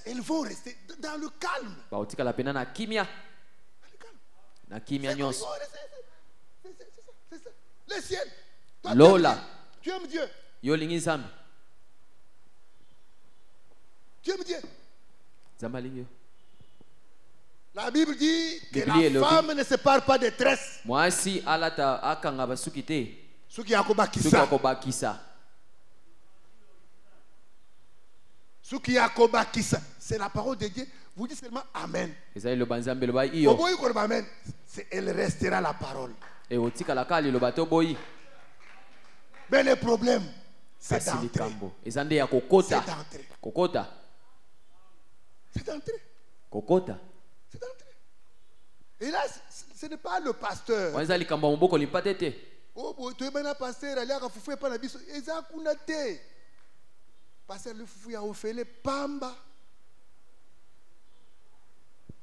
Elles vont rester dans le calme. Le ciel. Lola. Tu aimes Dieu. Tu aimes Dieu. La Bible dit que la femme ne sépare pas des tresses. C'est la parole de Dieu. Vous dites seulement Amen. Amen. Elle restera la parole. Et otika la kali lo bato boyi. Mais le problème, c'est d'entrer. C'est d'entrer. Kokota. C'est d'entrer. Kokota. C'est d'entrer. Et là, ce n'est pas le pasteur. Oh, tu es maintenant pasteur, allez à Foufou et pas la biso. Eza kunate. Pasteur le Foufou a offert pamba.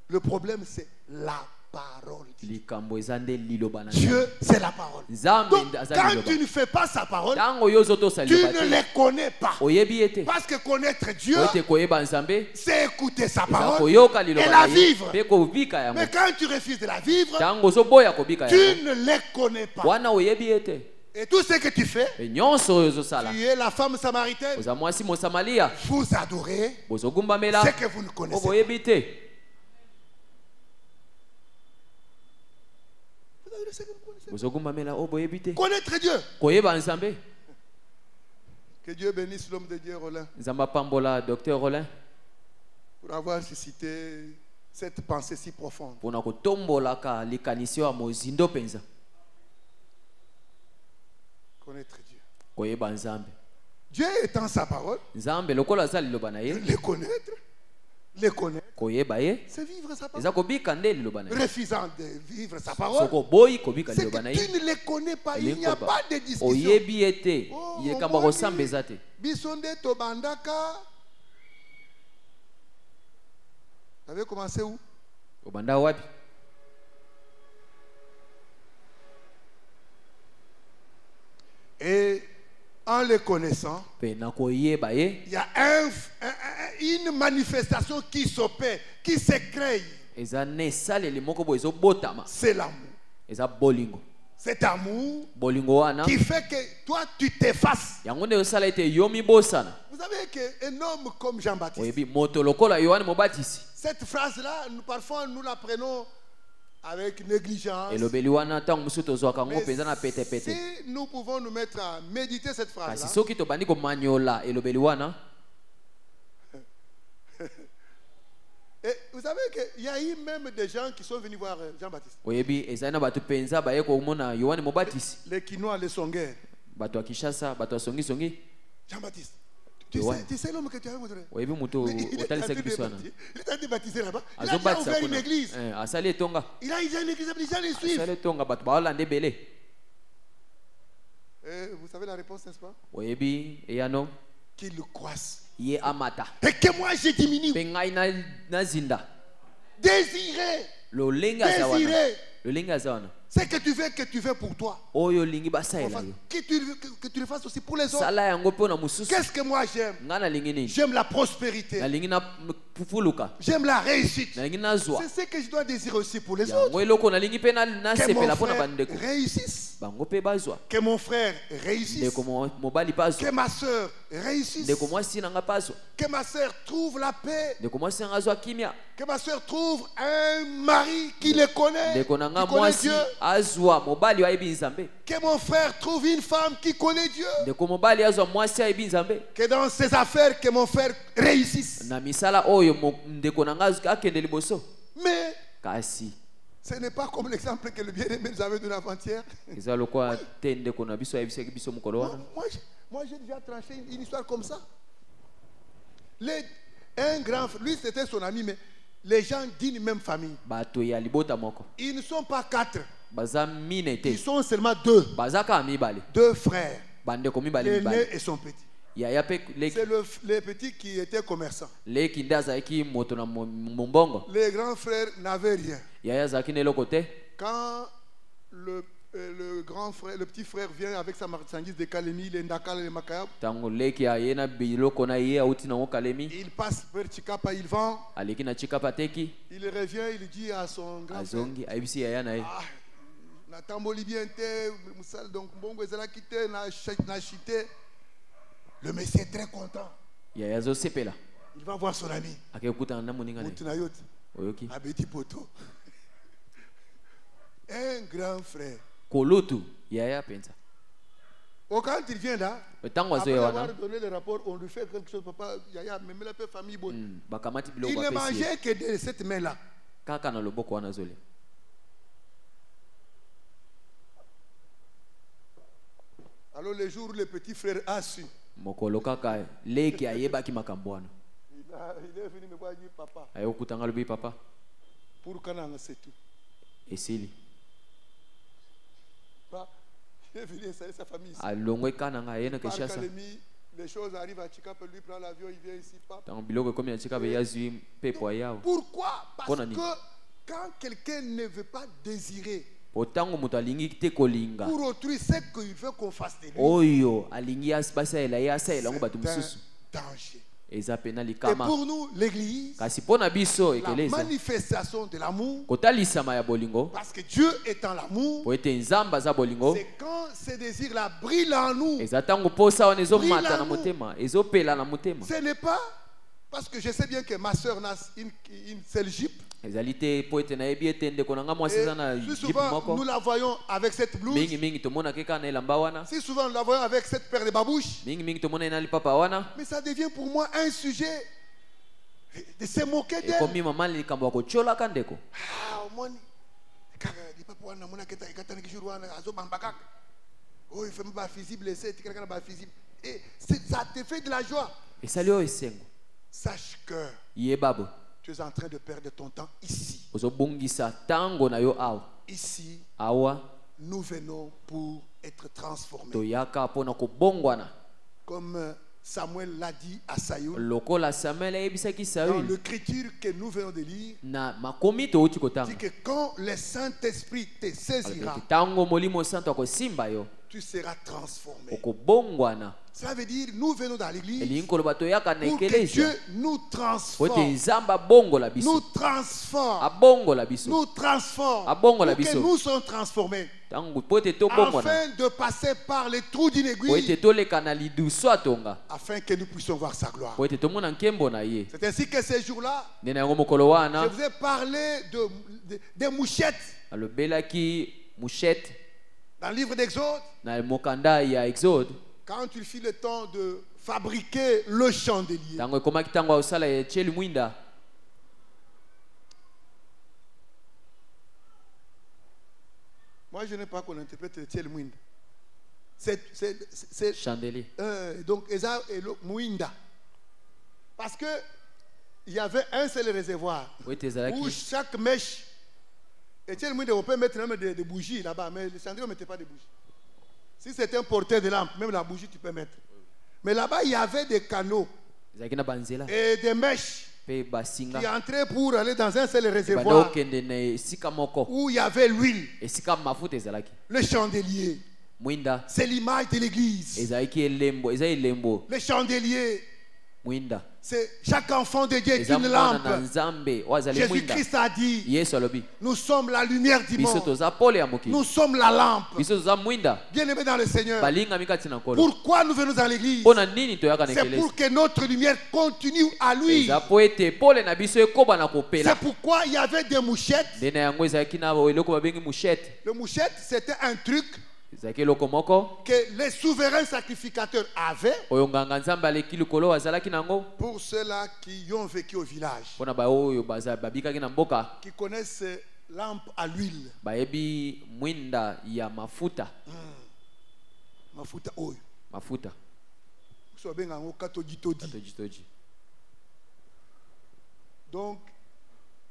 Le problème, c'est la parole. Dieu, c'est la parole. Donc, quand tu ne fais pas sa parole, tu ne les connais pas. Parce que connaître Dieu, c'est écouter sa parole et la vivre. Mais quand tu refuses de la vivre, tu ne les connais pas. Et tout ce que tu fais, tu es la femme samaritaine, vous adorez ce que vous ne connaissez pas. Connaître Dieu. Que Dieu bénisse l'homme de Dieu Rollin. Docteur Rollin. Pour avoir suscité cette pensée si profonde. Connaître Dieu. Dieu étant sa parole. Le connaître. Les connaître, c'est vivre sa parole. Refusant de vivre sa parole, c'est que tu ne les connais pas. Il n'y a pas de discussion. Oh, Bisonde Tobandaka. Vous avez commencé où? Et en les connaissant, il y a une manifestation qui s'opère, qui se crée. C'est l'amour. Cet amour qui fait que toi tu t'effaces. Vous savez qu'un homme comme Jean-Baptiste, cette phrase-là, parfois nous la prenons avec négligence. Mais si nous pouvons nous mettre à méditer cette phrase-là, et vous savez qu'il y a eu même des gens qui sont venus voir Jean-Baptiste. Les Kinois, les Songers. Jean-Baptiste. Tu sais l'homme que tu as rencontré? Il a été baptisé là-bas. Il a déjà ouvert une église. Il a déjà une église, les gens les suivent. Vous savez la réponse, n'est-ce pas? Qu'il le croisse. Et que moi je diminue. Désirer. Ce que tu veux pour toi. Que tu le fasses aussi pour les autres. Qu'est-ce que moi j'aime? J'aime la prospérité. J'aime la réussite. C'est ce que je dois désirer aussi pour les autres. Que mon frère réussisse. Que mon frère réussisse. Que ma soeur réussisse. Que ma soeur trouve la paix. Que ma soeur trouve un mari qui le connaît. Qui connaît Dieu. Que mon frère trouve une femme qui connaît Dieu. Que dans ses affaires, que mon frère réussisse. Mais ce n'est pas comme l'exemple que le bien-aimé nous avait donné avant-hier. Moi, j'ai déjà tranché une histoire comme ça. Un grand frère, lui c'était son ami, mais les gens d'une même famille. Ils ne sont pas 4. Ils sont seulement 2. 2 frères. L'aîné et son petit. C'est le petit qui était commerçant. Les grands frères n'avaient rien. Quand le grand frère, le petit frère vient avec sa marchandise de Kalemi, les Ndakal et les Makayab, il passe vers Chikapa, il vend. Il revient, il dit à son grand frère, le monsieur est très content. Il va voir son ami. Abedi Poto. Un grand frère. Quand il vient là, après avoir donné le rapport, on lui fait quelque chose. Papa, Yaya, même la famille bonne. Il ne mangeait que de cette main-là. Alors le jour où le petit frère a su, mokolo kaka leki ayebaki makambo wana, il est venu me voir et dire papa. Ayokutanga lobi papa. Pour Kananga c'est tout. Esili. Il est venu installer sa famille ici. Alongwe Kananga yena Par keshasa. Kalemi, les choses arrivent à Chikap, lui prend l'avion, il vient ici, papa. Dans biloko comme ya Chikap yazui pepo yao. Pourquoi? Parce que quand quelqu'un ne veut pas désirer pour autrui, c'est qu'il veut qu'on fasse de lui. Oyo alingi asbasaela ya saela ngo batu mususu. Danger. Et pour nous, l'église, la manifestation de l'amour, parce que Dieu étant l'amour, c'est quand ces désirs-là brillent en nous. Ce n'est pas parce que je sais bien que ma soeur n'a une seule jupe. Et plus souvent, nous la voyons avec cette blouse. Si souvent, nous la voyons avec cette paire de babouches. Mais ça devient pour moi un sujet de se moquer d'elle. Ah, oh, il fait pas visible, et ça te fait de la joie. Sache que tu es en train de perdre ton temps ici. Ici, nous venons pour être transformés. Comme Samuel l'a dit à Saül, dans l'écriture que nous venons de lire, dit que quand le Saint-Esprit te saisira, tu seras transformé. Ça veut dire nous venons dans l'église pour que Dieu nous transforme. Nous transforme. Nous transforme. Pour que nous soyons transformés. Afin de passer par les trous d'une aiguille. Afin que nous puissions voir sa gloire. C'est ainsi que ces jours-là, je vous ai parlé des mouchettes. Dans le livre d'Exode, quand il fit le temps de fabriquer le chandelier, moi je n'ai pas qu'on interprète le Tchel Mouinda. C'est chandelier. Donc Eza et le Mouinda. Parce que il y avait un seul réservoir où chaque mèche. Et Tchel Mouinda, on peut mettre même des bougies là-bas, mais le chandelier on ne mettait pas de bougies. Si c'est un porteur de lampe, même la bougie tu peux mettre. Mais là-bas, il y avait des canaux et des mèches qui entraient pour aller dans un seul réservoir où il y avait l'huile. Le chandelier, c'est l'image de l'église. Le chandelier, c'est chaque enfant de Dieu est une lampe. Jésus-Christ a dit, nous sommes la lumière du monde. Nous sommes la lampe. Bien-aimés dans le Seigneur, pourquoi nous venons dans l'église? C'est pour que notre lumière continue à lui. C'est pourquoi il y avait des mouchettes. Le mouchette, c'était un truc que les souverains sacrificateurs avaient pour ceux-là qui ont vécu au village, qui connaissent lampe à l'huile. Mafuta. Donc,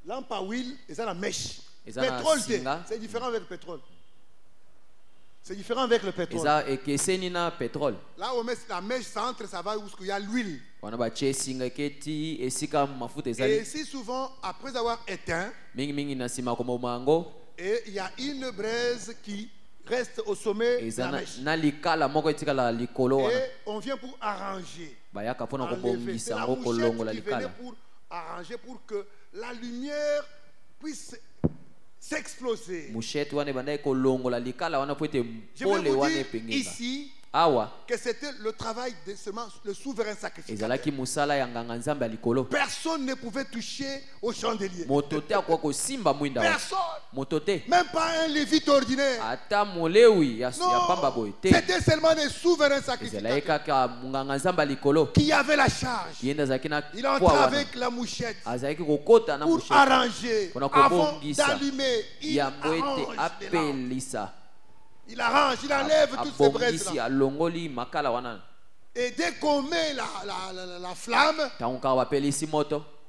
lampe à huile, c'est la mèche. Pétrole, c'est différent avec le pétrole. C'est différent avec le pétrole. Là où on met la mèche, ça entre, ça va où il y a l'huile. Et si souvent, après avoir éteint, et il y a une braise qui reste au sommet de la mèche. Et on vient pour arranger. Enlever. C'est la mouchette qui venait pour arranger pour que la lumière puisse s'exploser. Je vais vous dire ici que c'était le travail de le souverain sacrificateur. Personne ne pouvait toucher au chandelier. Personne. Même pas un lévite ordinaire. Non. C'était seulement des souverains sacrificateurs qui avaient la charge. Il entrait avec la mouchette pour arranger. Avant d'allumer, il arrange. Il arrange, il enlève toutes ces braises-là. Et dès qu'on met la flamme,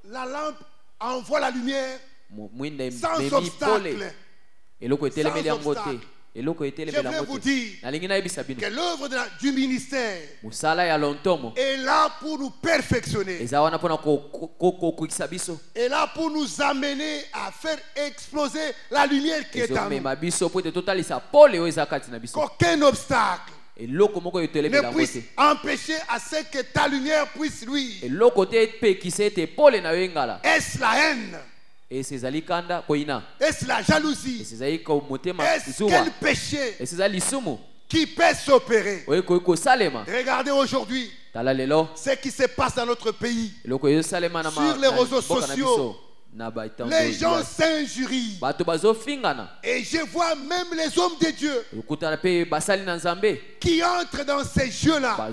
la lampe envoie la lumière sans obstacle. Je voulais vous dire que l'œuvre du ministère est là pour nous perfectionner. Est là pour nous amener à faire exploser la lumière qui est en nous. Qu'aucun obstacle ne puisse empêcher à ce que ta lumière puisse luire. Est-ce la haine? Est-ce la jalousie? Est-ce quel péché qui peut s'opérer? Regardez aujourd'hui ce qui se passe dans notre pays. Sur les réseaux sociaux, les gens s'injurient. Et je vois même les hommes de Dieu qui entrent dans ces jeux-là.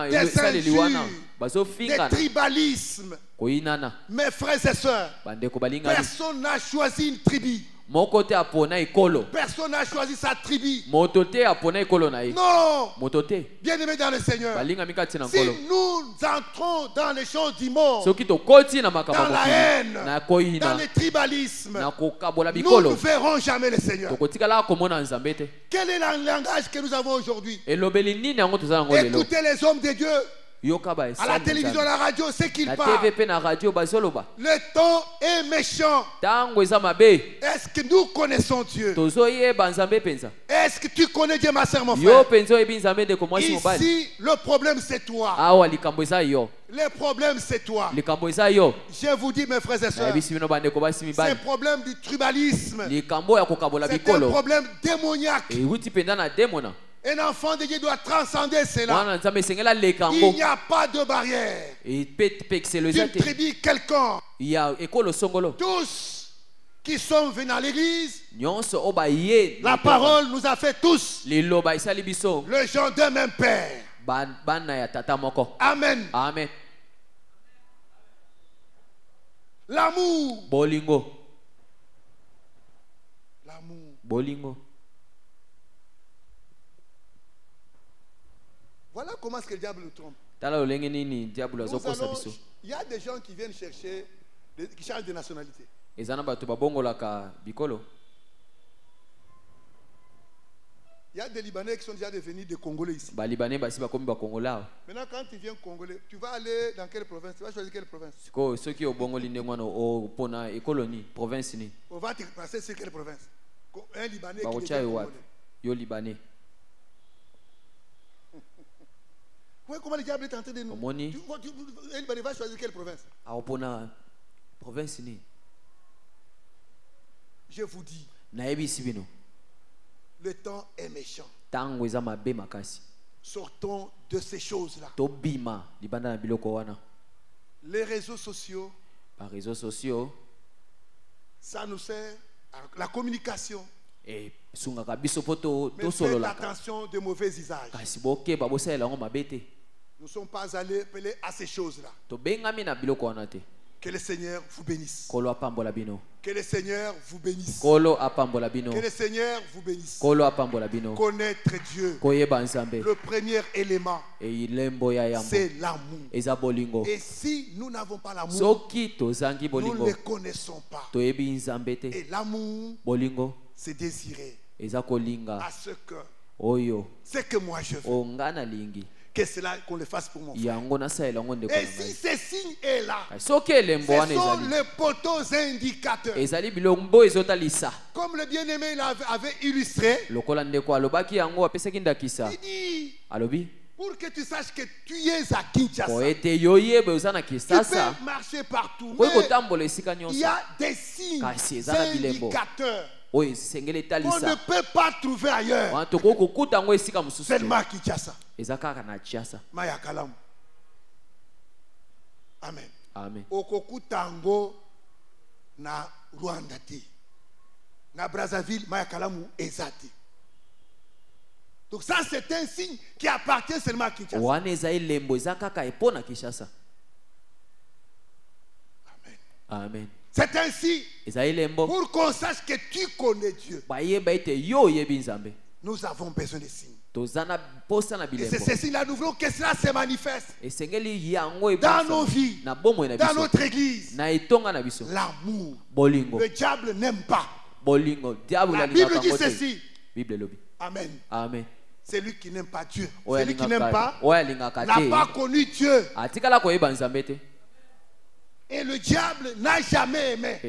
Des injures, des tribalismes. Mes frères et sœurs, personne n'a choisi une tribu. Personne n'a choisi sa tribu. Non. Bien-aimés dans le Seigneur, si nous entrons dans les choses du monde, dans la haine, dans le tribalisme, nous ne verrons jamais le Seigneur. Quel est le langage que nous avons aujourd'hui? Écoutez les hommes de Dieu. À la télévision, à la radio, c'est qu'il parle. Le temps est méchant. Est-ce que nous connaissons Dieu? Est-ce que tu connais Dieu, ma sœur, mon frère? Ici, le problème c'est toi. Le problème c'est toi. Je vous dis, mes frères et sœurs, c'est le problème du tribalisme. C'est un problème démoniaque. Un enfant de Dieu doit transcender cela. Il n'y a pas de barrière. D'une tribu quelconque. Tous qui sont venus à l'église, la parole nous a fait tous le genre d'un même père. Amen. Amen. L'amour. Bolingo. L'amour. Bolingo. Voilà comment est-ce que le diable nous trompe. Il y a des gens qui viennent chercher, qui changent de nationalité. Il y a des Libanais qui sont déjà devenus des Congolais ici. Maintenant, quand tu viens Congolais, tu vas aller dans quelle province? Tu vas choisir quelle province? On va te passer sur quelle province? Un Libanais qui est Congolais. Oui, comment le diable est tenté de nous? Il va choisir quelle province? Je vous dis, le temps est méchant. Sortons de ces choses-là. Les réseaux sociaux, ça nous sert à la communication. Mais faites attention de mauvais usages. Nous ne sommes pas allés à ces choses-là. Que le Seigneur vous bénisse. Que le Seigneur vous bénisse. Que le Seigneur vous bénisse. Connaître Dieu. Le premier élément, c'est l'amour. Et si nous n'avons pas l'amour, nous ne le connaissons pas. Et l'amour, c'est désirer à ce que moi je veux. Que cela qu'on le fasse pour mon frère. Et si ce signe est là, ce sont les poteaux indicateurs. Comme le bien-aimé avait illustré, il dit, pour que tu saches que tu es à Kinshasa, tu peux marcher partout, mais il y a des signes indicateurs qu'on ne peut pas trouver ailleurs. Seulement Kinshasa. Maya Kalamu. Amen. Amen. Okokutango na Rwanda te. Na Brazzaville, Maya Kalamu ezati. Donc ça c'est un signe qui appartient seulement à Kinshasa. Amen. Amen. C'est ainsi pour qu'on sache que tu connais Dieu. Nous avons besoin de signes. Et c'est ces signes-là, nous voulons que cela se manifeste dans nos vies, dans notre église. L'amour. Le diable n'aime pas. La Bible dit ceci. Amen. Amen. Celui qui n'aime pas Dieu, celui qui n'aime pas, n'a pas connu Dieu. Et le diable n'a jamais aimé.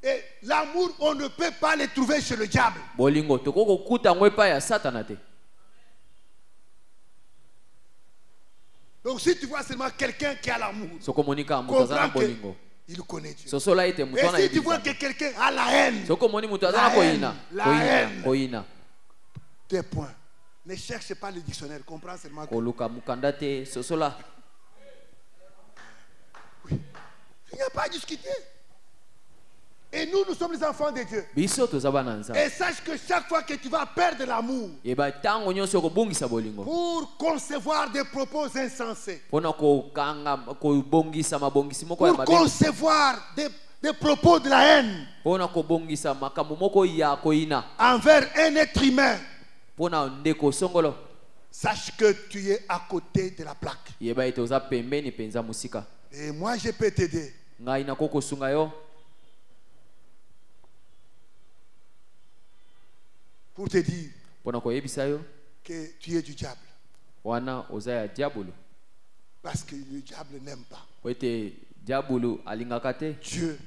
Et l'amour, on ne peut pas le trouver chez le diable. Donc si tu vois seulement quelqu'un qui a l'amour, comprends qu'il connaît Dieu. Et si tu vois que quelqu'un a la haine, deux points. Ne cherche pas le dictionnaire, comprends seulement que... Oui. Il n'y a pas à discuter. Et nous sommes les enfants de Dieu. Et sache que chaque fois que tu vas perdre l'amour pour concevoir des propos insensés, pour concevoir des propos de la haine envers un être humain, sache que tu es à côté de la plaque. Et moi je peux t'aider. Pour te dire que tu es du diable. Parce que le diable n'aime pas. Dieu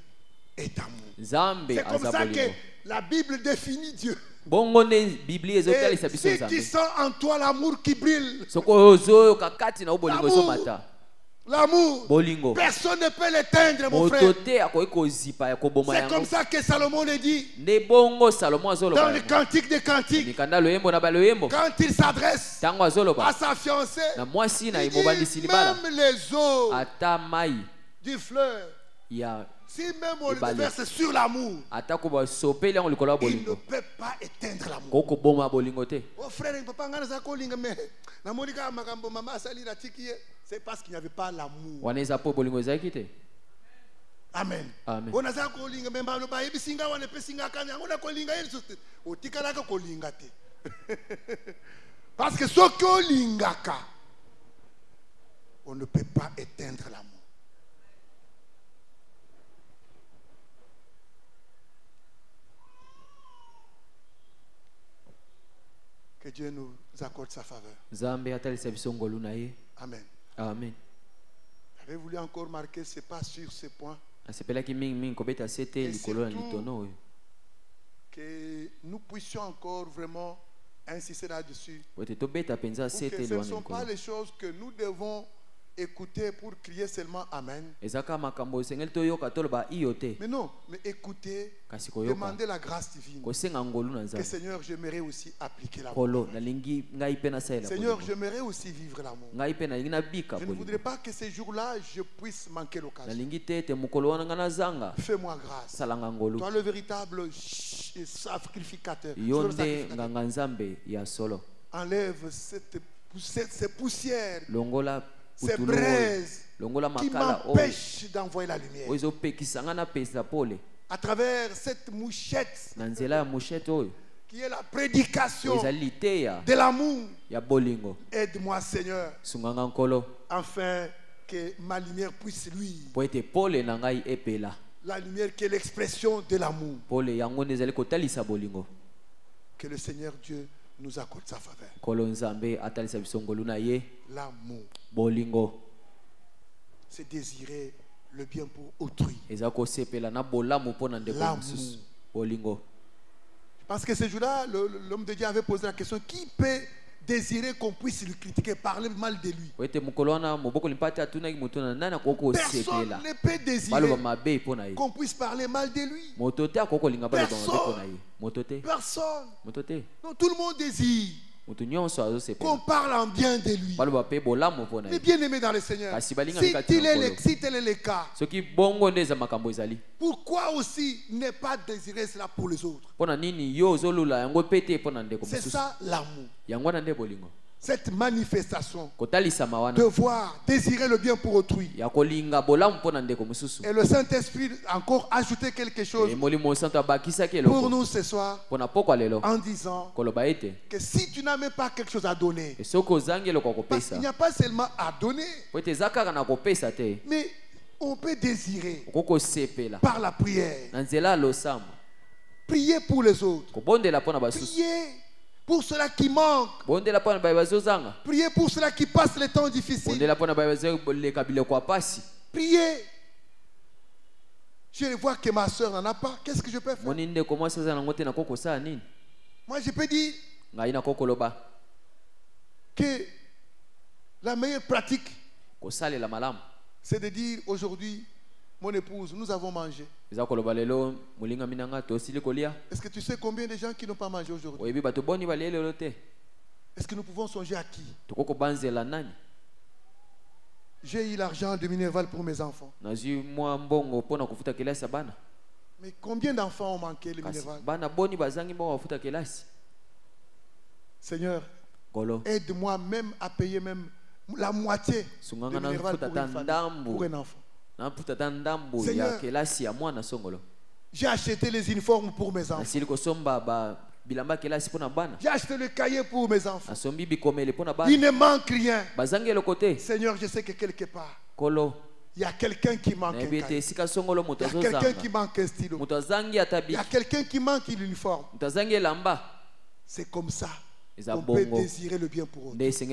est amour. C'est comme ça que la Bible définit Dieu. Et si tu sens en toi l'amour qui brille, l'amour, personne ne peut l'éteindre, mon frère. C'est comme ça que Salomon le dit dans le Cantique des Cantiques. Quand il s'adresse à sa fiancée, il dit même les eaux du fleuve, si même on le verse sur l'amour, il ne peut pas éteindre l'amour. Oh frère, c'est parce qu'il n'y avait pas l'amour. Amen. Parce que ce que lingaka, on ne peut pas éteindre l'amour. Que Dieu nous accorde sa faveur. Amen. Amen. J'avais voulu encore marquer, c'est pas sur ce point. Et surtout, que nous puissions encore vraiment insister là-dessus. Pour que ce ne sont pas les choses que nous devons écouter pour crier seulement Amen. Mais non, mais écouter, demander la grâce divine. Que Seigneur, j'aimerais aussi appliquer l'amour. Seigneur, j'aimerais aussi vivre l'amour. Je ne voudrais pas que ces jours-là, je puisse manquer l'occasion. Fais-moi grâce. Toi le véritable sacrificateur. Enlève cette poussière, ces braises qui m'empêchent d'envoyer la lumière. À travers cette mouchette qui est la prédication de l'amour, aide-moi Seigneur, afin que ma lumière puisse luire. La lumière qui est l'expression de l'amour. Que le Seigneur Dieu nous accorde sa faveur. L'amour, c'est désirer le bien pour autrui. L'amour. Parce que ce jour-là, l'homme de Dieu avait posé la question: qui peut désirer qu'on puisse le critiquer, parler mal de lui? Personne ne peut désirer qu'on puisse parler mal de lui. Personne. Non, tout le monde désire qu'on parle en bien de lui. Mais bien aimé dans le Seigneur, si tel est le cas, pourquoi aussi ne pas désirer cela pour les autres? C'est ça l'amour. cette manifestation de voir, désirer le bien pour autrui. Et le Saint-Esprit a encore ajouté quelque chose pour nous ce soir en disant que si tu n'as même pas quelque chose à donner, parce qu'il n'y a pas seulement à donner, mais on peut désirer par la prière. Prier pour les autres. Prier pour ceux qui manquent. Priez pour ceux qui passent les temps difficiles. Priez. Je vois que ma soeur n'en a pas. Qu'est-ce que je peux faire? Moi, je peux dire que la meilleure pratique, c'est de dire aujourd'hui, mon épouse, nous avons mangé. Est-ce que tu sais combien de gens qui n'ont pas mangé aujourd'hui? Est-ce que nous pouvons songer à qui? J'ai eu l'argent de Minerval pour mes enfants. Mais combien d'enfants ont manqué le Minerval? Seigneur, aide-moi même à payer même la moitié de Minerval pour un enfant. Seigneur, j'ai acheté les uniformes pour mes enfants. J'ai acheté le cahier pour mes enfants. Il ne manque rien. Seigneur, je sais que quelque part, il y a quelqu'un qui manque un cahier. Il y a quelqu'un qui manque un stylo. Il y a quelqu'un qui manque une uniforme. C'est comme ça. On peut désirer le bien pour eux. Si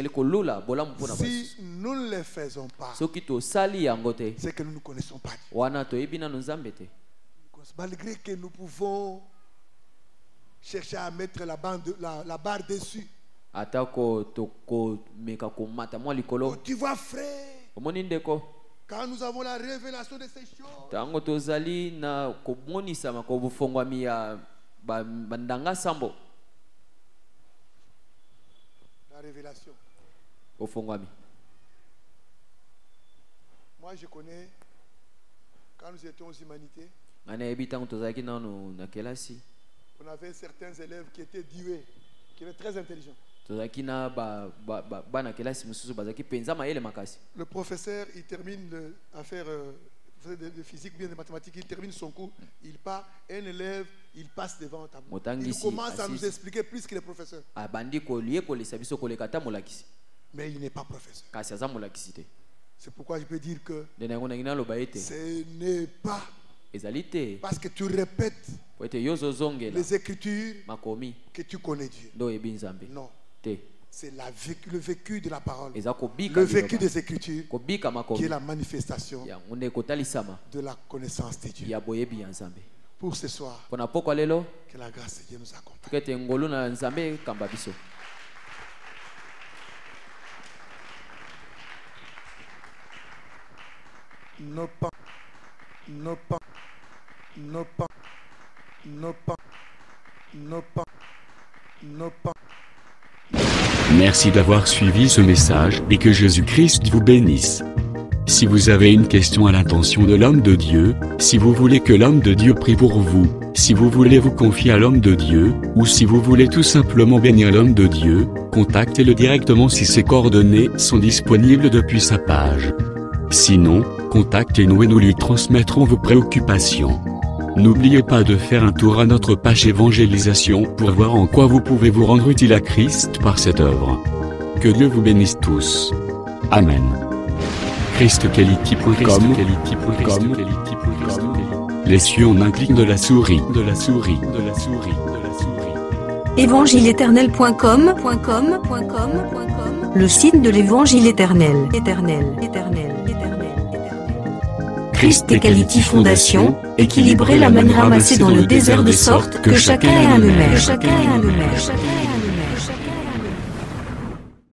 nous ne le faisons pas, c'est que nous ne connaissons pas Dieu. Malgré que nous pouvons chercher à mettre la barre dessus. Tu vois, frère, quand nous avons la révélation de ces choses, la révélation. Moi, je connais, quand nous étions aux humanités, on avait certains élèves qui étaient doués, qui étaient très intelligents. Le professeur, il termine à faire de physique, bien de mathématiques, il termine son cours, il part, un élève, il passe devant ta table. Il commence à nous expliquer plus que le professeur. Mais il n'est pas professeur. C'est pourquoi je peux dire que ce n'est pas parce que tu répètes les Écritures que tu connais Dieu. Non. C'est le vécu de la parole, le vécu des Écritures qui est la manifestation de la connaissance de Dieu. Pour ce soir, que la grâce de Dieu nous accompagne. Nos pas, nos pas, nos pas, nos pas, nos pas, nos pas. Merci d'avoir suivi ce message et que Jésus-Christ vous bénisse. Si vous avez une question à l'intention de l'homme de Dieu, si vous voulez que l'homme de Dieu prie pour vous, si vous voulez vous confier à l'homme de Dieu, ou si vous voulez tout simplement bénir l'homme de Dieu, contactez-le directement si ses coordonnées sont disponibles depuis sa page. Sinon, contactez-nous et nous lui transmettrons vos préoccupations. N'oubliez pas de faire un tour à notre page évangélisation pour voir en quoi vous pouvez vous rendre utile à Christ par cette œuvre. Que Dieu vous bénisse tous. Amen. ChristQuality.com. Les cieux en un clic de la souris. Évangile-éternel.com. Le site de l'Évangile éternel. Christ et Quality Fondation, équilibrer la manne ramassée dans le désert de sorte que chacun ait un numère.